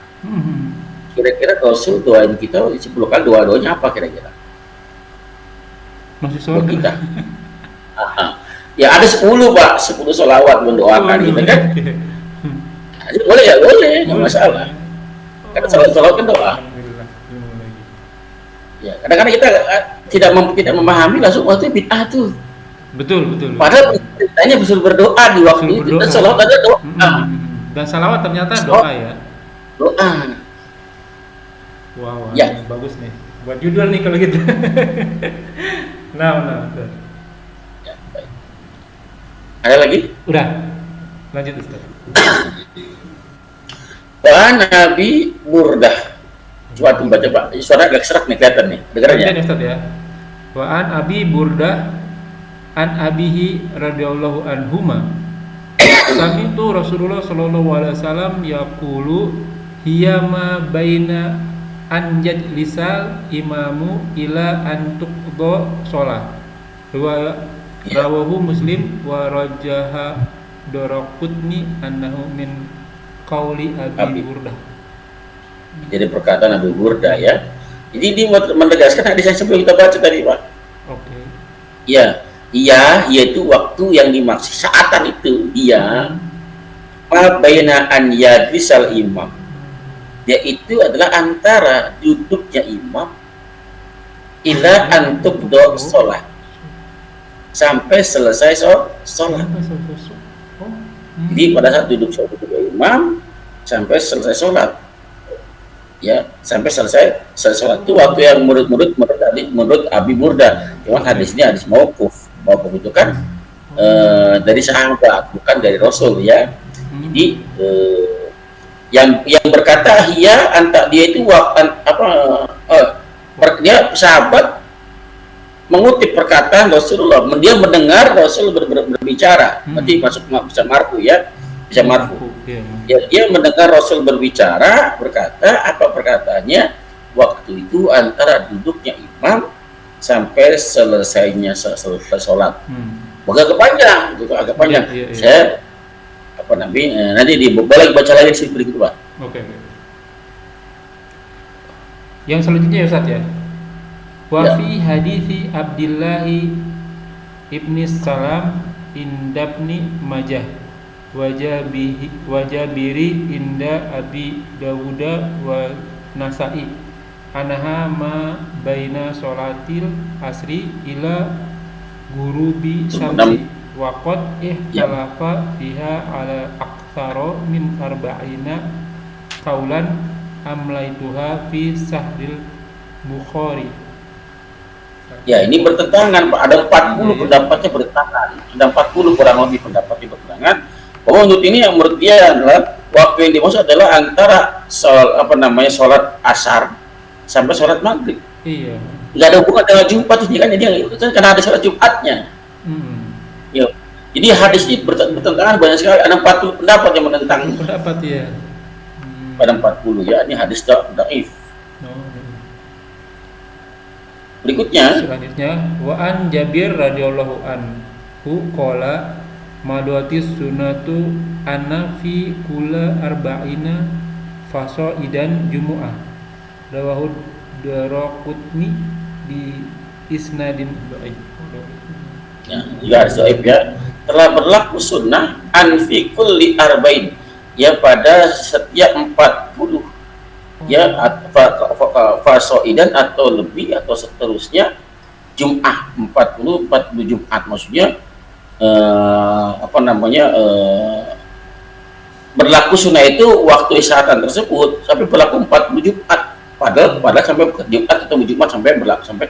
Kira-kira Rasul doain kita 10 kali, doa-doanya apa kira-kira? Masih surga kita. Ya ada 10 Pak, 10 selawat mendoakan gitu kan. Boleh ya, boleh, nggak masalah. Karena selawat kan doa. Ya, kadang-kadang kita tidak memahami langsung waktu itu bid'ah tuh. Betul. Padahal ceritanya disuruh berdoa di waktu itu, dan salawat ada doa. Dan salawat ternyata doa ya. Doa. Wow, ya. Bagus nih. Buat judul nih kalau gitu. Nah. Ya, baik. Ada lagi? Udah. Lanjut Ustaz. Wa Nabi Burdah. Coba tuh baca Pak. Suara agak serak nih kelihatan nih. Dengarannya. Kemudian Ustaz ya. Wa an Abi Burda an abihi radhiyallahu anhuma. Sami'tu Rasulullah sallallahu alaihi wasallam yaqulu hiya ma baina an lisal imamu ila an tuqda shalah. Rawahu Muslim wa rajaha Daraqutni annahu min qauli Abi Burdah. Jadi perkataan Abu Burdah ya. Jadi dia menegaskan hadis yang sebelum kita baca tadi Pak. Oke. Ya, iya, yaitu waktu yang dimaksud saatan itu dia baina an yajlisal imam. Yaitu adalah antara duduknya imam ila an tuqda shalah. Sampai selesai sholat. Jadi pada saat duduk imam sampai selesai sholat, ya sampai selesai sholat itu waktu yang menurut Abi Burda. Cuman hadis ini hadis mauquf. Mauquf itu kan dari sahabat, bukan dari Rasul ya. Jadi yang berkata dia itu dia sahabat mengutip perkataan Rasulullah, dia mendengar Rasul berbicara, nanti masuk bisa marfu ya, bisa marfu. Ya, dia mendengar Rasul berbicara, berkata apa perkataannya waktu itu antara duduknya imam sampai selesainya selesai sholat. Agak panjang, gitu, agak panjang. Iya. Saya nanti boleh baca lagi sih berikut Pak. Oke. Yang selanjutnya ya Ustaz ya. Wa fi hadisi Abdullah ibni Salam indabni Majah wajabiri inda Abi Dawuda wa Nasa'i anaha ma baina sholatil asri ila gurubi syamsi wa qad ikhtalafa fiha ala aktsara min arba'ina qaulan amlaituha fi Sahdil Bukhari. Ya, ini bertentangan Pak. Ada 40 pendapatnya bertentangan. Ada 40 kurang lebih pendapatnya bertentangan. Bahwa menurut ini yang menurut dia adalah waktu yang dimaksud adalah antara sholat asar sampai sholat maghrib. Iya. Nggak ada hubungan dengan Jumat ini kan, dia karena ada sholat Jumatnya. Ya. Jadi hadis ini bertentangan banyak sekali. Ada 40 pendapat yang menentang. Pendapat ya. Pada 40 ya, ini hadis dhaif. Berikutnya, selanjutnya wa an Jabir radhiyallahu anhu qala madwatis sunatu anna fi kula arba'ina fasaidan jumu'ah rawahu Daraqutni di isnadin dhaif. Ya, juga hadis dhaif ya. Telah berlaku sunnah an fi kulli arba'in, ya pada setiap 40 ya fasoidan atau lebih atau seterusnya Jum'ah 40 Jum'at, maksudnya berlaku sunnah itu waktu isyaratan tersebut sampai berlaku 40 Jum'at, padahal sampai Jum'at atau Jum'at sampai berlaku sampai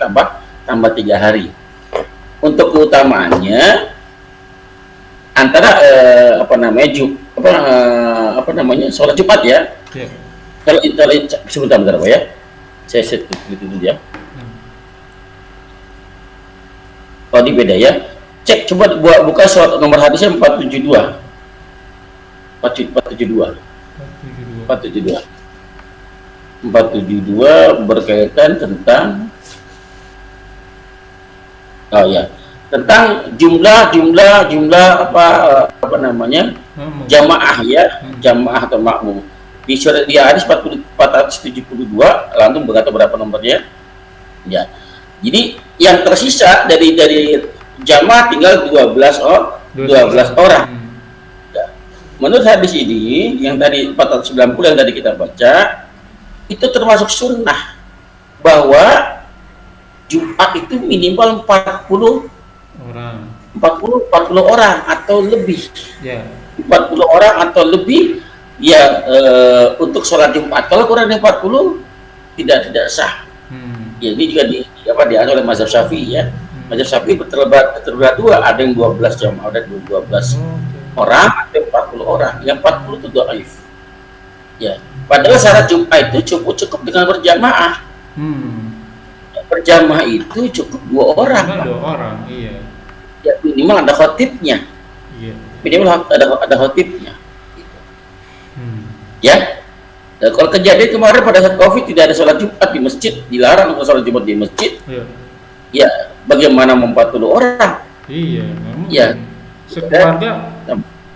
tambah 3 hari. Untuk keutamaannya antara sholat Jumat ya. Kalau sebentar Pak ya, saya set dulu ya. Oh, ini beda ya. Cek coba buka surat nomor hadisnya 472. 472 berkaitan tentang tentang jumlah jamaah ya, jamaah atau makmum. Di hadis 472 langsung berkata berapa nomornya ya. Jadi yang tersisa dari jamaah tinggal 12 orang ya. Menurut hadis ini yang tadi 490 yang tadi kita baca itu termasuk sunnah bahwa Jumat itu minimal 40 orang atau lebih ya. 40 orang atau lebih ya, untuk sholat Jumat. Kalau kurang dari 40 tidak sah. Ya, ini juga diatur oleh mazhab Syafi'i ya. Mazhab Syafi'i terbelah dua, ada yang 12 jamaah, ada 12 orang, ada 40 50 orang, yang 40 itu dhaif. Ya, padahal syarat Jumat itu cukup dengan berjamaah. Berjamaah itu cukup 2 orang. Cuma 2 orang, iya. Ya, minimal ada khatibnya. Iya. Minimal ada khatibnya. Gitu. Ya. Dan kalau kejadian kemarin pada saat Covid tidak ada sholat Jumat di masjid, dilarang untuk sholat Jumat di masjid. Iya. Ya, bagaimana 40 orang? Iya, memang. Ya. Sekeluarga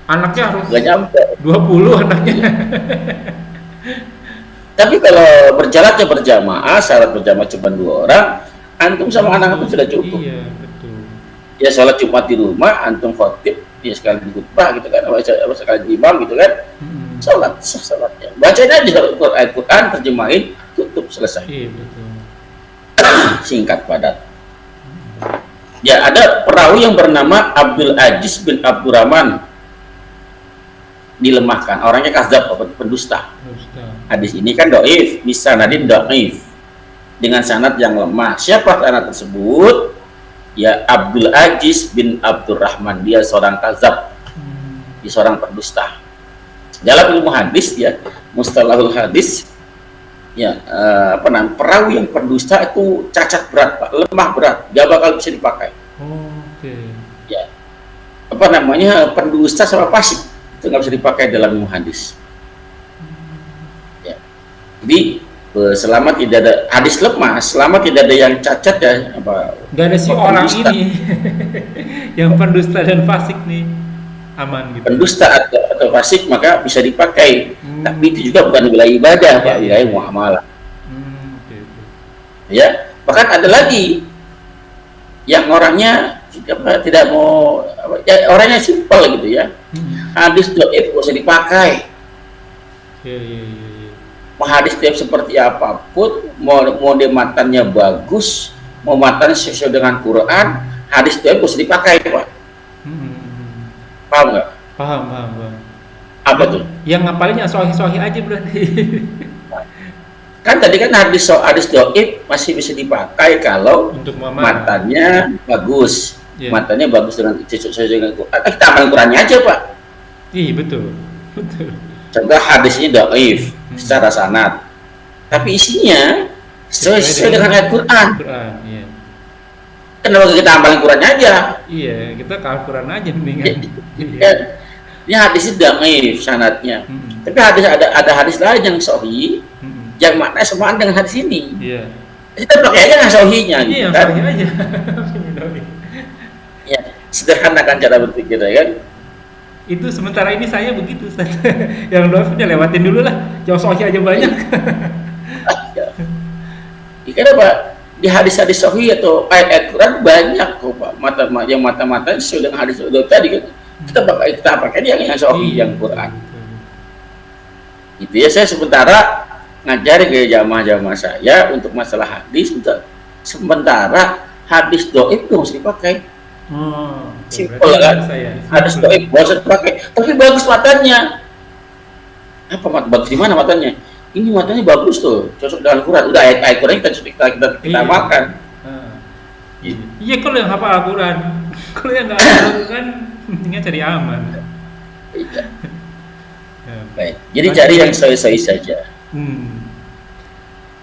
anaknya harus Nggak nyampe. 20 anaknya. Tapi kalau berjamaah, syarat berjamaah cuma 2 orang, antum sama anak antum sudah cukup. Iya, betul. Ya sholat Jumat di rumah, antum khatib, dia sekali khutbah gitu kan, apa sekali imam gitu kan, sholatnya. Bacain aja Al-Quran, terjemahin, tutup, selesai. Iya, betul. Singkat padat. Ya, ada perawi yang bernama Abdul Aziz bin Abdurrahman, dilemahkan, orangnya kadzab, pendusta. Hadis ini kan dhaif, bisa nadin dhaif dengan sanad yang lemah. Siapa sanad tersebut? Ya, Abdul Aziz bin Abdurrahman, dia seorang kadzab, dia seorang pendusta. Dalam ilmu hadis ya, mustalahul hadis ya, perawi yang pendusta itu cacat berat, Pak, lemah berat, gak bakal bisa dipakai. Oke. Ya, pendusta sama fasik itu nggak bisa dipakai dalam ilmu hadis. Ya. Jadi selama tidak ada hadis lemah, selama tidak ada yang cacat ya, nggak ada si orang pendusta ini yang pendusta dan fasik nih, aman gitu. Pendusta atau fasik maka bisa dipakai. Tapi itu juga bukan wilayah ibadah, Pak, wilayah muamalah. Okay. Ya, bahkan ada lagi yang orangnya tidak mau, ya, orangnya simpel gitu ya. Hadis dhaif nggak usah dipakai. Iya. Mau hadis dhaif seperti apapun, mau dia matanya bagus, mau matanya sesuai dengan Quran, hadis dhaif nggak usah dipakai, Pak. Paham nggak? Paham. Apa tuh? Yang ngapalinnya sohi aja berarti. Kan tadi kan hadis dhaif masih bisa dipakai kalau untuk matanya bagus. Yeah. Matanya bagus sesuai dengan Quran. Kita amalin Qurannya aja, Pak. Iya, betul. Contoh hadisnya dhaif secara sanad, tapi isinya sesuai dengan ayat Quran. Iya. Kenapa kita amalin Qurannya aja? Iya, kita ke Al-Quran aja mendingan. Ini hadisnya dhaif sanadnya. Tapi ada hadis lain yang sahih, yang maknanya semaan dengan hadis ini. Iya. Kita pakai aja yang sahihnya. Iya, gitu, kan? sahih aja. Ya, sederhana kan cara berpikir ya kan? Itu sementara ini saya begitu, Ustaz. Yang dhaifnya lewatin dulu lah. Yang sahih aja banyak. Ya, kenapa? Di hadis-hadis sahih atau ayat Quran banyak kok, Pak. Mata-mata sesuai dengan hadis tadi kan. Kita pakai yang sahih, yang Quran. Itu ya, saya sementara ngajari ke jamaah-jamaah saya untuk masalah hadis, untuk sementara hadis dhaif itu harus dipakai. Simpel kan? Hadis dhaif harus dipakai. Tapi bagus matanya. Apa bagus di mana matanya? Ini matanya bagus tuh, cocok dengan Quran. Udah ayat Quran kita makan. Iya, kalau yang hafal Al-Quran. Kalau yang nggak hafal Al-Quran, mendingan cari aman. Iya. Baik. Jadi cari yang sahih-sahih saja.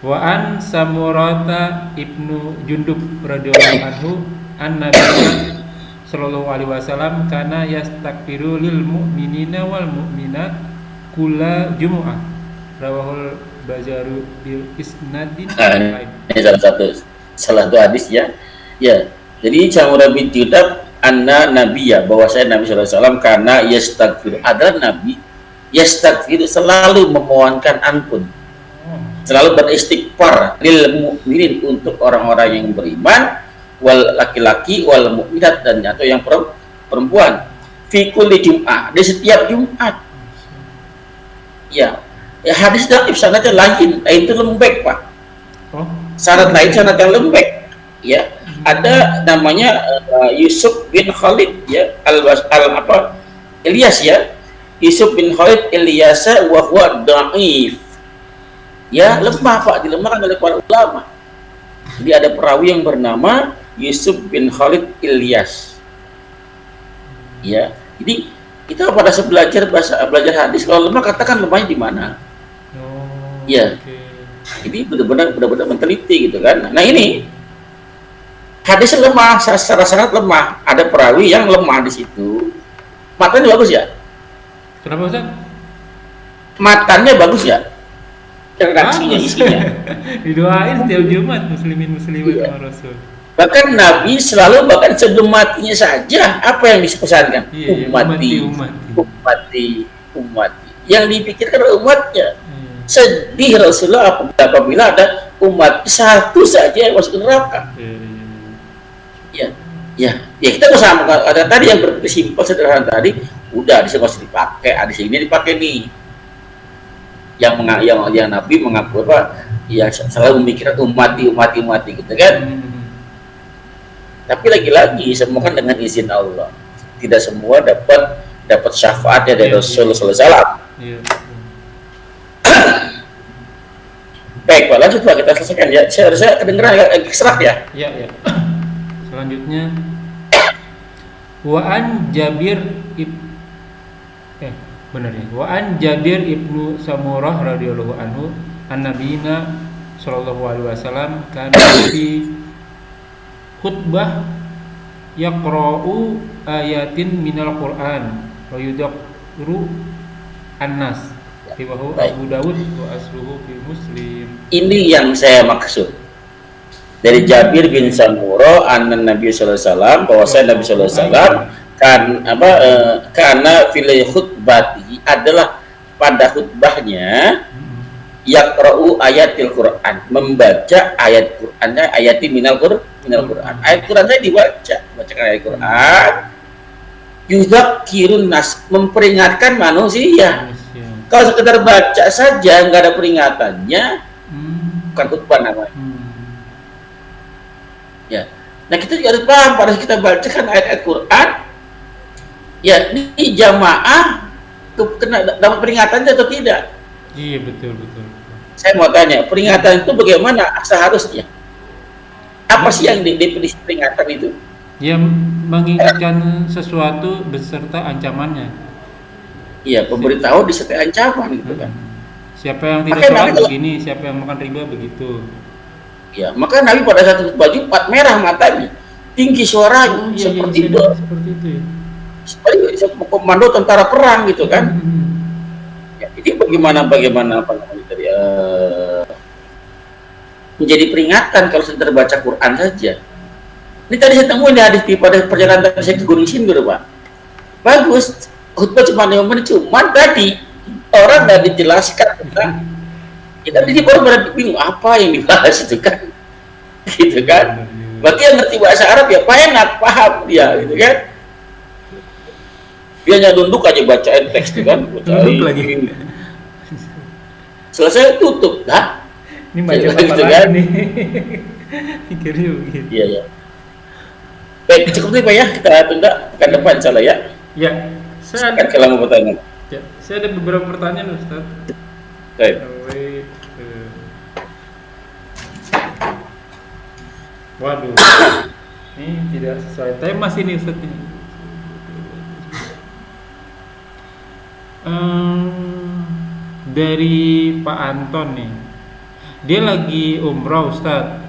Wa an Samurata ibnu Jundub radhiyallahu anhu an-Nabi sallallahu alaihi wasallam kana yastakbiru lil mu'minina wal mu'minat kula jumu'ah. Rawahul Bazaru bil isnadin. Ini salah satu hadis ya. Ya. Jadi Samurah bin Jundub anna nabiyya, bahwa saya Nabi sallallahu alaihi wasallam karena yastakbiru, adalah Nabi yastakbiru, selalu memohonkan ampun, selalu beristighfar lil mu'minin, untuk orang-orang yang beriman, wal laki-laki wal mu'minat, dan atau yang perempuan, fi kulli jum'ah, di setiap Jumat. Ya, hadis dhaif sanadnya lain itu lembek, Pak. Sanad lain sanad yang lembek. Ya, ada namanya Yusuf bin Khalid ya, Ilyas ya. Yusuf bin Khalid Ilyasa wa huwa dhaif. Ya, lemah, Pak, dilemahkan oleh para ulama. Jadi ada perawi yang bernama Yusuf bin Khalid Ilyas. Ya, jadi Kita pada belajar hadis, kalau lemah katakan lemahnya di mana. Oh, Ya, oke. ini benar-benar meneliti gitu kan. Nah ini hadis lemah, secara sangat lemah. Ada perawi yang lemah di situ. Matanya bagus ya? Kenapa Ustaz? Matanya bagus ya? Redaksinya, Bagus. isinya. Didoain setiap Jumat muslimin muslimat Iya. sama Rasul. Bahkan Nabi selalu, bahkan sebelum matinya saja, apa yang dipesankan? Iya, Ummati, umati. ummati, ummati. Yang dipikirkan oleh umatnya. Iya. Sedih Rasulullah apabila ada umat satu saja yang masuk neraka. Iya. Ya, ya kita bersama. Ada tadi yang bersimpel sederhana tadi, udah hadis masih dipakai, hadis ini dipakai nih. Yang Nabi mengaku apa? Ya selalu memikirkan ummati gitu kan. Tapi lagi-lagi semua kan dengan izin Allah. Tidak semua dapat syafaatnya dari Rasulullah SAW. Iya. Baik, Pak, lanjut Pak, kita selesaikan ya. Saya kedengeran agak serak ya. Ya. Selanjutnya Wa'an Jabir ibnu Samurah radhiyallahu anhu an-nabiyina sallallahu alaihi wasallam kana fi khutbah yaqra'u ayatin minal Qur'an wa yudakru an-nas riwahu Abu Dawud wa asluhu fi Muslim. Ini yang saya maksud. Dari Jabir bin Samurah anan Nabi sallallahu alaihi wasallam, bahwasanya Nabi sallallahu alaihi wasallam karena fil khutbati adalah pada khutbahnya yaqra'u ayatil Quran, membaca ayat Qurannya, ayati minal Quran. Ayat Quran saya bacakan ayat Quran. Yudzakirun nas, memperingatkan manusia. Kalau sekedar baca saja nggak ada peringatannya, bukan khutbah namanya. Ya. Nah kita juga harus paham pada kita bacakan ayat-ayat Quran, ya ini jamaah kena dapat peringatannya atau tidak? Iya betul. Saya mau tanya, peringatan itu bagaimana seharusnya? Apa sih yang definisi peringatan itu? Ya mengingatkan sesuatu beserta ancamannya. Iya, pemberitahu disertai ancaman gitu kan. Siapa yang tidak Makanya sholat Nabi begini, siapa yang makan riba begitu. Ya, maka Nabi pada satu baju Jumat merah matanya, tinggi suaranya, seperti itu. Seperti itu ya. Seperti komando tentara perang gitu kan. Ya, ini bagaimana apa namanya tadi? Menjadi peringatan kalau sekedar baca Quran saja. Ini tadi saya temuin di hadis pada perjalanan tadi saya ke Gunung Sindur, Pak. Bagus, khutbah cuma 5 menit, cuma tadi orang nggak dijelaskan tentang. Kita tadi baru bingung apa yang dibahas itu kan, gitu kan. Bagi yang ngerti bahasa Arab ya enak paham dia, gitu kan. Dia hanya duduk aja bacain teks itu kan, Duduk lagi. Selesai tutup, dah. Ini baca apa gitu lagi kan? nih? Pikirnya begitu. Iya. Baik, cukup nih Pak ya, kita tunda pekan depan insyaallah ya. Ya, saya Silakan kalau mau bertanya. Ya, saya ada beberapa pertanyaan Ustaz. Baik. Waduh, ini tidak sesuai tema sih nih Ustaz ini. Dari Pak Anton nih, dia lagi umroh Ustaz.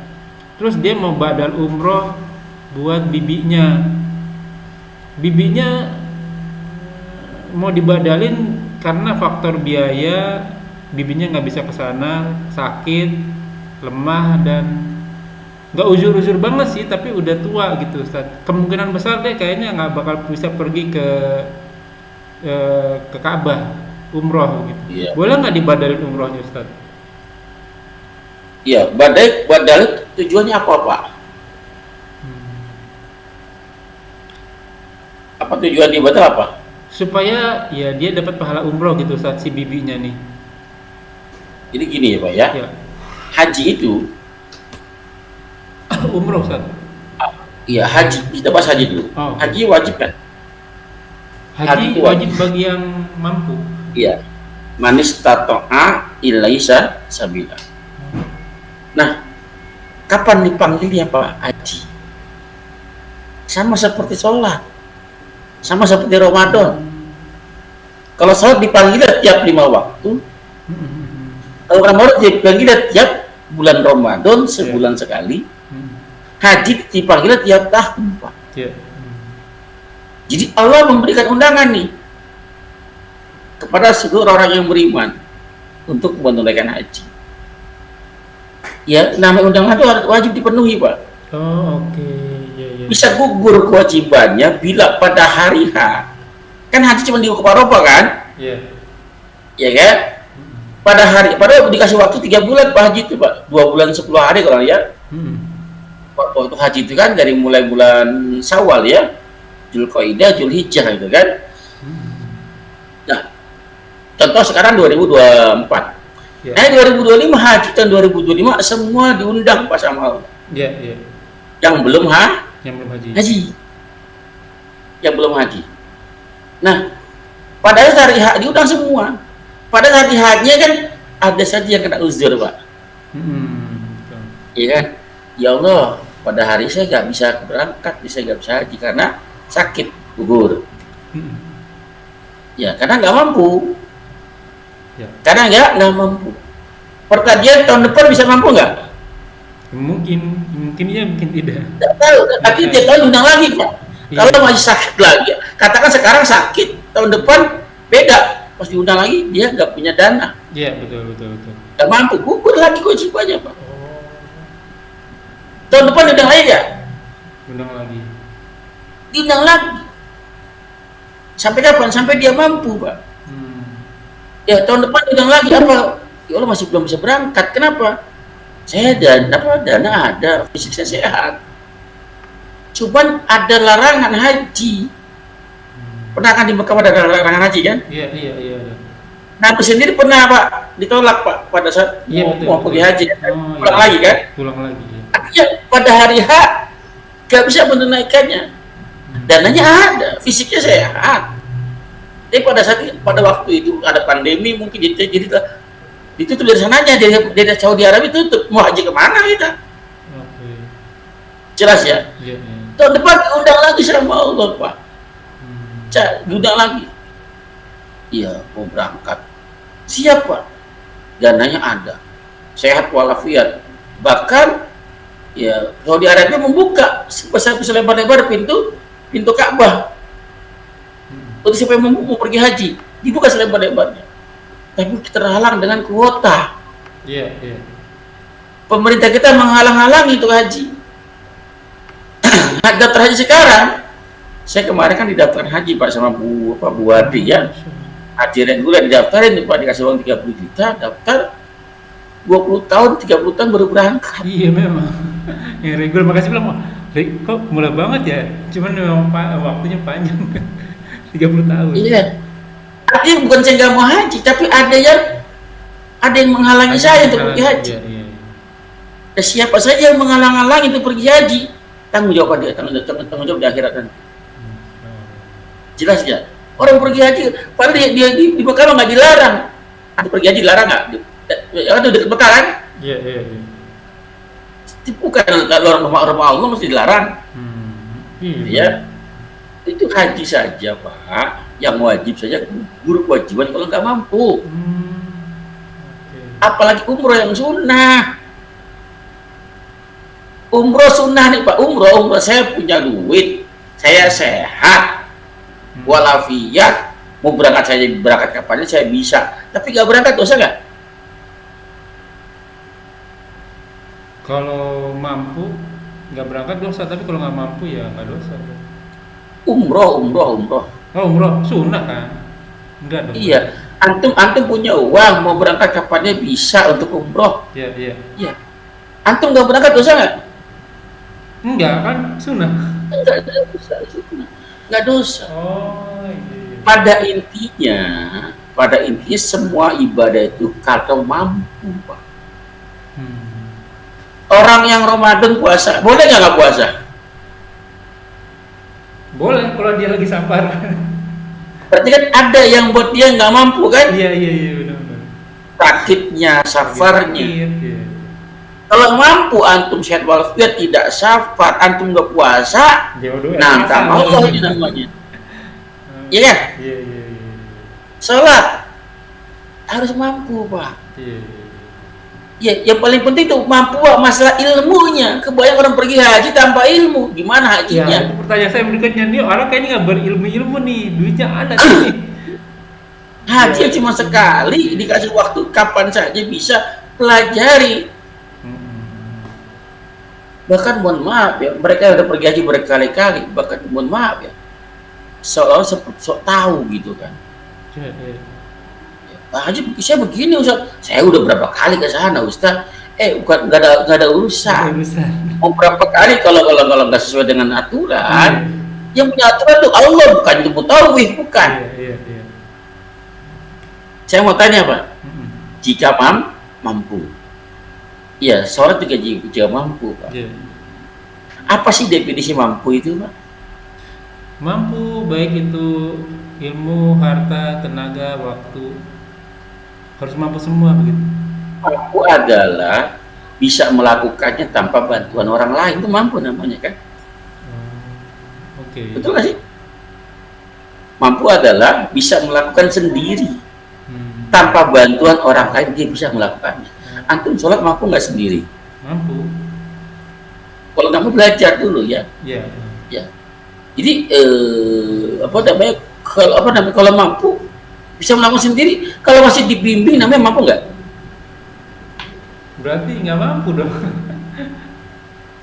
Terus dia mau badal umroh buat bibinya. Bibinya mau dibadalin karena faktor biaya, bibinya nggak bisa ke sana, sakit, lemah dan nggak uzur-uzur banget sih, tapi udah tua gitu Ustaz. Kemungkinan besar deh kayaknya nggak bakal bisa pergi ke Ka'bah umroh gitu. Iya. Boleh nggak dibadalin umrohnya Ustaz? Iya, badal tujuannya apa Pak? Apa tujuan dia badal apa? Supaya ya dia dapat pahala umroh gitu Ustaz, si bibinya nih. Jadi gini ya Pak ya. Ya. Haji itu, Umroh Ustaz. iya haji, kita bahas haji dulu. Oh. Haji wajib kan? Haji itu wajib bagi yang mampu. Iya. Manis tato'a ilaisa sabila. Nah, kapan dipanggilnya Pak haji? Sama seperti sholat, sama seperti Ramadan. Kalau sholat dipanggil tiap 5 waktu, kalau Ramadan dipanggil tiap bulan Ramadan sebulan sekali, haji dipanggil tiap tahun, Pak. Jadi Allah memberikan undangan nih kepada seluruh orang yang beriman untuk menunaikan haji. Ya, namanya undangan itu harus wajib dipenuhi, Pak. Oh, oke. Bisa gugur kewajibannya bila pada hari H. Kan haji cuma di Wukuf Arafah kan? Ya kan? Pada dikasih waktu 3 bulan Pak haji itu, Pak. 2 bulan 10 hari kalau ya. Waktu haji itu kan dari mulai bulan Syawal ya. Dzulqa'dah, Dzulhijjah gitu kan. Nah, contoh sekarang 2024. Nah, 2025 haji tahun 2025 semua diundang Pak sama Allah. Yang belum haji. Yang belum haji. Nah, pada hari H diundang semua. Pada hari H-nya kan ada saja yang kena uzur, Pak. Iya kan? Ya Allah, pada hari saya nggak bisa berangkat, saya nggak bisa haji karena sakit, gugur. Ya, karena nggak mampu. Karena nggak mampu. Pertanyaan tahun depan bisa mampu nggak? Mungkin ya, mungkin tidak. Tidak tahu. Tapi dia tahun undang lagi, Pak. Kalau masih sakit lagi, katakan sekarang sakit, tahun depan beda. Pas diundang lagi dia nggak punya dana. Iya, betul. Nggak mampu, gugur lagi kewajibannya, Pak. Tahun depan diundang lagi nggak? Diundang lagi. Sampai kapan? Sampai dia mampu, Pak. Ya, tahun depan diundang lagi apa? Ya Allah, masih belum bisa berangkat. Kenapa? Saya dana ada, fisik saya sehat. Cuman ada larangan haji. Pernah kan di Mekah ada larangan haji kan? Iya. Nabi sendiri pernah, Pak, ditolak, Pak, pada saat mau pergi haji. Pulang lagi kan? Pulang lagi. Artinya pada hari H gak bisa menunaikannya. Dananya ada, fisiknya sehat. Tapi pada waktu itu ada pandemi, mungkin jadi ditutup dari sananya, dari Saudi Arabia tutup. Mau haji kemana kita? Jelas ya? Tahun depan diundang lagi sama Allah, Pak. Diundang lagi. Iya, mau berangkat. Siapa? Dananya ada. Sehat walafiat. Bahkan ya Saudi Arabia membuka selebar-lebar pintu Ka'bah. Untuk siapa yang mau pergi haji, dibuka selebar-lebarnya. Tapi terhalang dengan kuota. Pemerintah kita menghalang-halangi itu haji. Daftar haji sekarang, saya kemarin kan didaftarkan haji, Pak, sama Bu Wadi ya. Haji reguler didaftarin, Pak, dikasih uang 30 juta, daftar 20 tahun, 30 tahun baru berangkat. Iya memang. Yang reguler, makasih bilang, kok murah banget ya? Cuman memang waktunya panjang. 30 tahun. Iya. Artinya bukan saya nggak mau haji, tapi ada yang menghalangi saya untuk pergi haji. Iya. Siapa saja yang menghalang-halangi itu pergi haji, tanggung jawab di akhirat kan. Jelas ya. Orang pergi haji, padahal dia di Mekah nggak dilarang. Ada pergi haji dilarang nggak? Ada di Mekah kan? Iya. Bukan kalau rumah Allah mesti dilarang. Ya. Itu haji saja, Pak, yang wajib saja gugur kewajiban kalau nggak mampu. Apalagi umroh yang sunnah. Umroh sunnah nih, Pak. Umroh saya punya duit, saya sehat, walafiat, mau berangkat kapan saya bisa. Tapi nggak berangkat dosa nggak? Kalau mampu nggak berangkat dosa, tapi kalau nggak mampu ya nggak dosa. Umroh. Oh, umroh sunnah kan? Enggak dong. Iya. Antum punya uang, mau berangkat kapannya bisa untuk umroh. Iya. Antum nggak berangkat dosa nggak? Enggak kan, sunnah. Nggak dosa. Oh, iya. Pada intinya semua ibadah itu kalau mampu, Pak. Orang yang Ramadan puasa, boleh nggak puasa? Boleh kalau dia lagi sabar. Berarti kan ada yang buat dia nggak mampu kan? Iya benar. Sakitnya, safarnya. Iya. Kalau mampu antum sehat walafiat tidak safar, antum nggak puasa, nah sama Allah ini namanya. Iya kan? Iya. Sholat harus mampu, Pak. Iya. Ya, yang paling penting tuh mampu, Pak, masalah ilmunya. Kebanyakan orang pergi haji tanpa ilmu, gimana Ya, hajinya? itu pertanyaan saya berikutnya nih, orang kayaknya nggak berilmu nih, duitnya ada nih. Haji cuma sekali, dikasih waktu kapan saja bisa pelajari. Bahkan mohon maaf ya, mereka yang udah pergi haji berkali-kali, bahkan mohon maaf ya, seolah-olah sok tahu gitu kan. Iya. Pak Haji, saya begini Ustaz, saya udah berapa kali ke sana Ustaz, bukan nggak ada urusan. Mau berapa kali kalau nggak sesuai dengan aturan, yang punya aturan tuh Allah, bukan ibu tauhid, bukan. Iya. Saya mau tanya Pak, jika mampu, iya sholat juga jika mampu Pak. Iya. Apa sih definisi mampu itu Pak? Mampu baik itu ilmu, harta, tenaga, waktu, harus mampu semua begitu. Mampu adalah bisa melakukannya tanpa bantuan orang lain, itu mampu namanya kan? Oke. Betul nggak sih? Mampu adalah bisa melakukan sendiri tanpa bantuan orang lain, dia bisa melakukannya. Antum sholat mampu nggak sendiri? Mampu. Kalau kamu belajar dulu ya. Iya. Ya. Jadi kalau mampu bisa melakukan sendiri. Kalau masih dibimbing namanya mampu nggak? Berarti nggak mampu dong.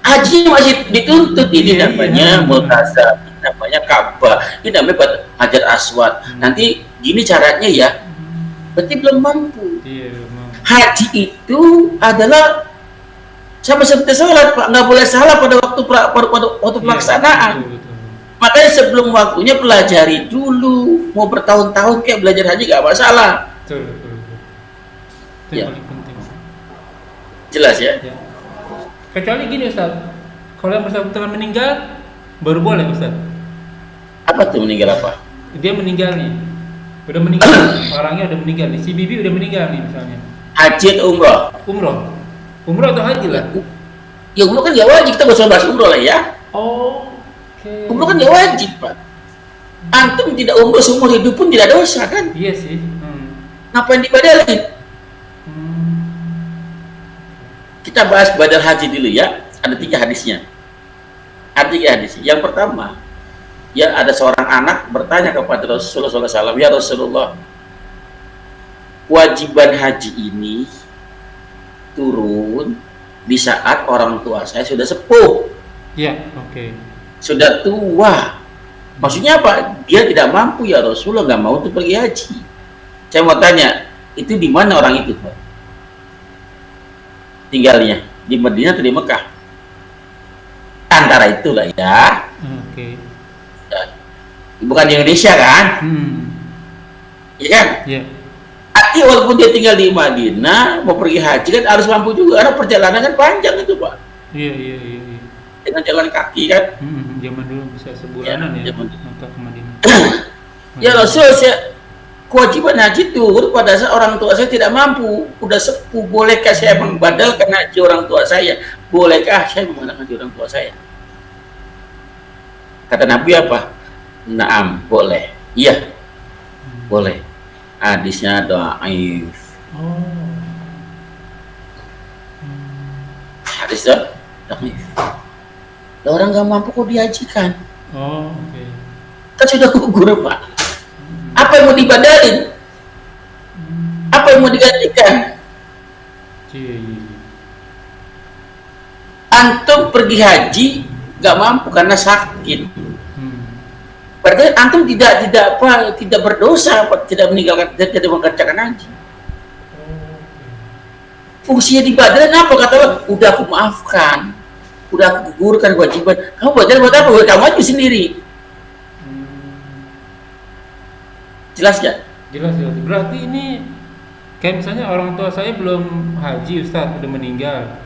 Haji masih dituntut, ini namanya multazam, ini namanya Ka'bah, ini namanya Hajar Aswad. Nanti gini caranya ya, berarti belum mampu. Iya, mampu. Haji itu adalah sama seperti sholat Pak, nggak boleh salah pada waktu pelaksanaan. Betul. Makanya sebelum waktunya pelajari dulu, mau bertahun-tahun kayak belajar haji nggak masalah. Betul. Itu Ya. yang paling penting. Jelas ya? Ya. Kecuali gini Ustaz, kalau yang bersangkutan meninggal, baru boleh Ustaz. Apa tuh meninggal apa? Dia meninggal nih, udah meninggal, orangnya udah meninggal nih, si bibi udah meninggal nih misalnya. Haji atau umroh? Umroh atau haji lah. Ya umroh kan nggak wajib, kita bahas umroh lah ya. Oke. Umroh kan nggak wajib Pak. Antum tidak umroh seumur hidup pun tidak dosa kan? Iya sih. Ngapain dibadalin? Kita bahas badal haji dulu ya. Ada 3 hadisnya. Ada 3 hadis. Yang pertama, ya ada seorang anak bertanya kepada Rasulullah SAW, ya Rasulullah, kewajiban haji ini turun di saat orang tua saya sudah sepuh. Iya, oke. Sudah tua. Maksudnya apa? Dia tidak mampu ya Rasulullah, nggak mau untuk pergi haji. Saya mau tanya, itu di mana orang itu Pak? Tinggalnya di Madinah atau di Mekah? Antara itulah ya. Oke. Bukan di Indonesia kan? Iya kan? Iya. Artinya walaupun dia tinggal di Madinah, mau pergi haji kan harus mampu juga, karena perjalanan kan panjang itu Pak. Iya. Dengan jalan kaki kan. Zaman dulu bisa sebulanan ya. Maka ke Madinah. Ya Rasul, kewajiban haji turun pada saat orang tua saya tidak mampu, udah sepuh. Bolehkah saya membadalkan haji orang tua saya? Bolehkah saya menggunakan haji orang tua saya? Kata Nabi apa? Naam, boleh. Iya, boleh. Hadisnya dhaif. Hadis dhaif. Orang nggak mampu kok dihajikan? Oke. Kan sudah gugur Pak. Apa yang mau dibadalin? Apa yang mau digantikan? Iya. Antum pergi haji nggak mampu karena sakit. Berarti antum tidak berdosa, tidak mengerjakan haji. Fungsinya dibadalin apa? Kata Allah, udah aku maafkan, udah aku gugurkan kewajiban. Kamu badal buat apa? Buat kamu aja sendiri. Jelas ya? Jelas. Berarti ini kayak misalnya orang tua saya belum haji Ustaz, udah meninggal.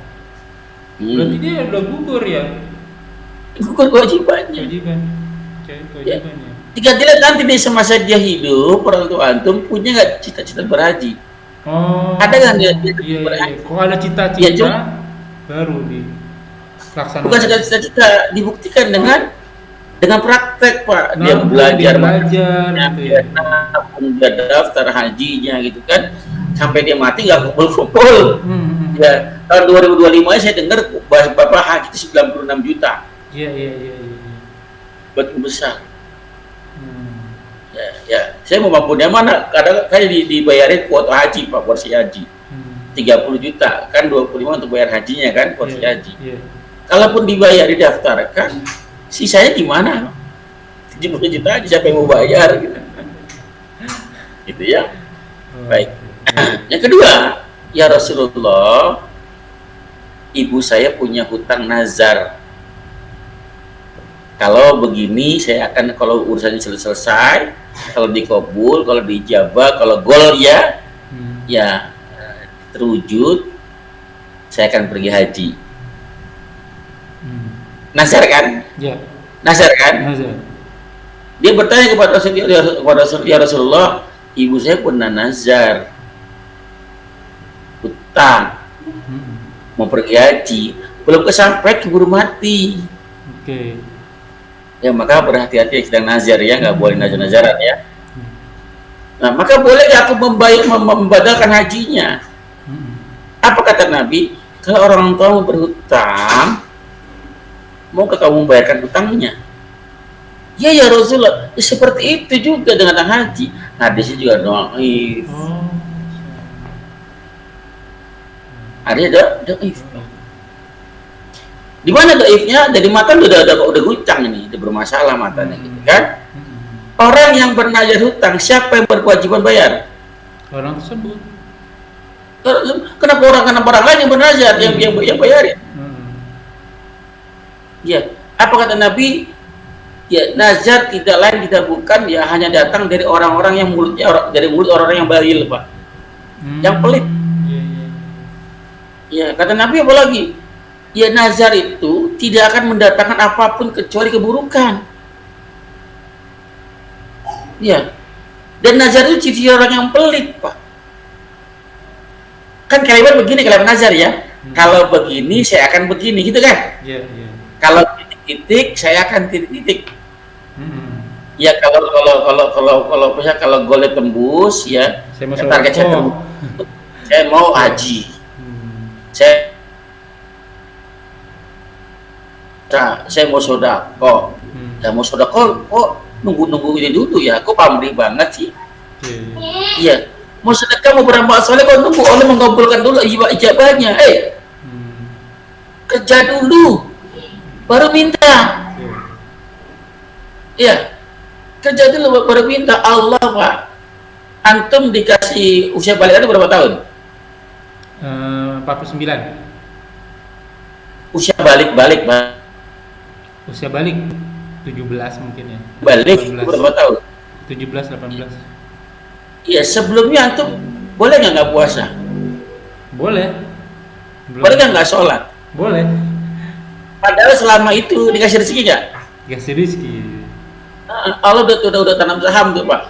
Berarti dia udah gugur ya? Gugur kewajibannya. Kewajibannya. Jika dilihat nanti di semasa dia hidup, orang tua antum punya nggak cita-cita berhaji? Ada nggak dia berhaji? Kalau ada cita-cita Ya, baru dilaksanakan. Bukan cita-cita, dibuktikan dengan Dengan praktek Pak, dia Nabung, belajar belajar gitu ya. dia nabung, dia daftar hajinya gitu kan, sampai dia mati nggak kumpul-kumpul. Hmm. Ya, tahun 2025 saya dengar Bapak haji itu 96 juta, Iya, iya, iya, iya. betul besar. Hmm. Ya, saya mau mampunya mana? Kadang saya dibayarin kuota haji Pak, porsi haji. 30 juta, kan 25 untuk bayar hajinya kan, porsi Iya, haji. iya. Kalaupun dibayar, didaftarkan, sisanya gimana? 70 juta aja, siapa yang mau bayar gitu. Gitu ya. Oh, Baik. oke. Yang kedua, ya Rasulullah, ibu saya punya hutang nazar. Kalau begini, saya akan, kalau urusannya selesai, kalau dikabul, kalau dijabah, kalau gol ya, ya terwujud, saya akan pergi haji. Nazar kan? Ya, Nazar kan? nazar. Dia bertanya kepada Rasulullah, ya Rasulullah, ibu saya pernah nazar hutang mau pergi haji, belum kesampaian keburu mati. Oke. Ya maka berhati-hati sedang nazar ya, nggak boleh nazar-nazaran ya. Nah maka boleh nggak aku membadalkan hajinya? Apa kata Nabi? Kalau orang tua berhutang, maukah kamu membayarkan hutangnya? Ya ya Rasulullah, ya, seperti itu juga dengan haji. Hadisnya juga dhaif. Oh. Ada dhaif. Di mana dhaifnya? Dari mata udah guncang ini, udah bermasalah matanya gitu kan? Orang yang bernazar hutang, siapa yang berkewajiban bayar? Orang tersebut. Kenapa orang lain yang bernazar yang bayarin? Ya, apa kata Nabi? Ya, nazar tidak lain tidak bukan ya hanya datang dari orang-orang yang mulutnya dari mulut orang-orang yang bakhil, Pak. Yang pelit. Ya, kata Nabi apa lagi? Ya, nazar itu tidak akan mendatangkan apapun kecuali keburukan. Ya. Dan nazar itu ciri orang yang pelit, Pak. Kan kalimat begini, kalimat nazar ya. Kalau begini saya akan begini, gitu kan? Iya, iya. Kalau titik-titik saya akan titik-titik. Ya misalnya kalau golnya tembus ya, Saya mau target saya tembus. Saya mau haji. Saya mau sodako. Ya mau sodako kok nunggu ini dulu ya, kok pamrih banget sih. Iya. Mau sedekah, mau beramal soleh, kok nunggu Allah mengabulkan dulu ijabahnya. Kerja dulu, baru minta. Iya, kerja dulu baru minta. Allah Pak, antum dikasih usia balik ada berapa tahun? 49. Usia balik Usia balik 17 mungkin ya. balik 18. berapa tahun? 17, 18. Iya, sebelumnya antum boleh nggak puasa? Boleh. Boleh nggak sholat? Boleh. Padahal selama itu dikasih rezeki nggak? Dikasih rezeki. Allah udah tanam saham tuh Pak.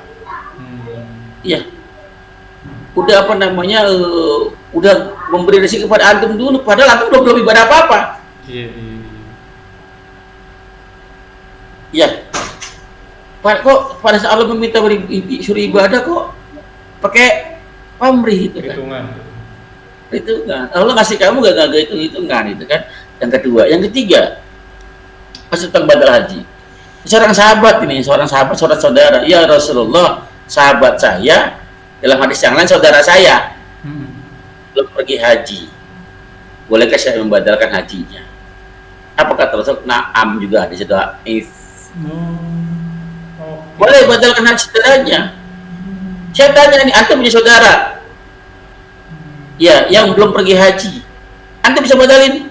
Iya. Udah apa namanya? Udah memberi rezeki kepada antum dulu. Padahal antum belum ibadah apa-apa. Iya. Iya. Pak, kok pada saat Allah meminta suruh ibadah kok pakai pamrih gitu kan? Hitungan. Allah ngasih kamu gak hitungan itu kan. Yang kedua, yang ketiga, masih tentang badal haji. Seorang sahabat, saudara. Ya Rasulullah, sahabat saya dalam hadis yang lain saudara saya belum pergi haji. Bolehkah saya membadalkan hajinya? Apa kata Rasul? Naam juga hadis dhaif. Boleh badalkan haji saudaranya. Saya tanya nih, antum punya saudara? Ya, yang belum pergi haji. Antum bisa badalin?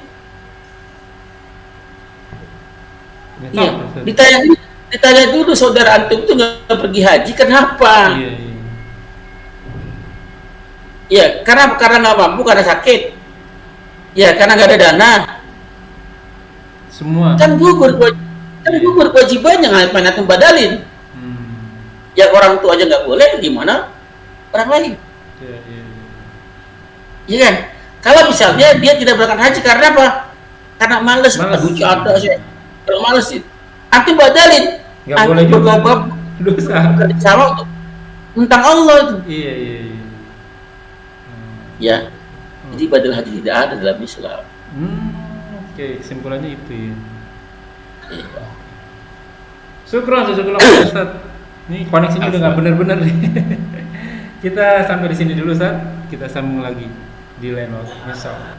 Iya. Ditanya dulu saudara antum itu nggak pergi haji, kenapa? Ya, karena nggak mampu, karena sakit. Ya, karena nggak ada dana. Semua. Kan gugur kewajibannya, ngapain antum badalin? Ya orang tua aja nggak boleh, gimana orang lain? Iya kan? Kalau misalnya dia tidak berangkat haji karena apa? Karena males. Aduh, ada saya. Kalau males, Anti badalin. Nggak Anti boleh juga. berkobar Dosa. kerjasama untuk tentang Allah itu. Iya. Ya. Jadi badal haji tidak ada dalam Islam. Oke, kesimpulannya itu ya. Iya. Syukron Ustaz. Ini koneksinya udah nggak benar-benar nih. Kita sampai di sini dulu Ustaz. Kita sambung lagi di lain waktu. Insyaallah.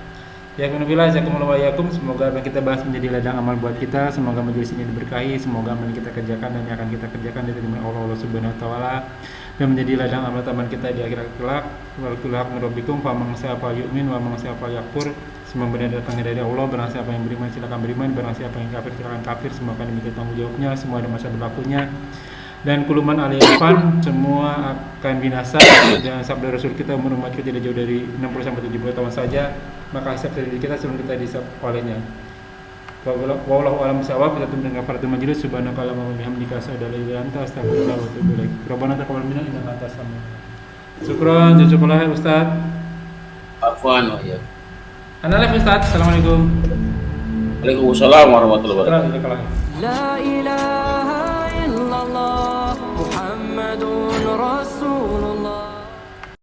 Ya kunubila jazakumullahu wa iyyakum. Semoga apa yang kita bahas menjadi ladang amal buat kita. Semoga majelis ini diberkahi. Semoga amal yang kita kerjakan dan yang akan kita kerjakan diterima Allah Subhanahu wa taala dan menjadi ladang amal taman kita di akhirat kelak. Walakul haq min rabbikum faman syaa'a yu'min wa man syaa'a yakfur. Semua benar datangnya dari Allah. Barang siapa yang beriman silakan beriman. Barang siapa yang kafir silakan kafir. Semua akan diminta tanggung jawabnya. Semua ada masa berlakunya. Dan kuluman aliyafan semua akan binasa. Dan sabda Rasul kita umur umat kita tidak jauh dari 60 sampai 70 tahun saja. Maka hisab dari kita sebelum kita dihisab olehnya. Wallahu a'lam bishawab. Kita tunggu dengan kafaratul majlis. Subhanakallahumma wa bihamdika asyhadu an la ilaha illa anta astaghfiruka wa atubu ilaik. Rabbana taqabbal minna innaka antas samiul alim. Syukran jazakallahu Ustaz. Afwan wa iyyakum. Ana live Ustaz. Assalamualaikum. Waalaikumsalam warahmatullahi wabarakatuh. لا إله إلا الله محمد رسول الله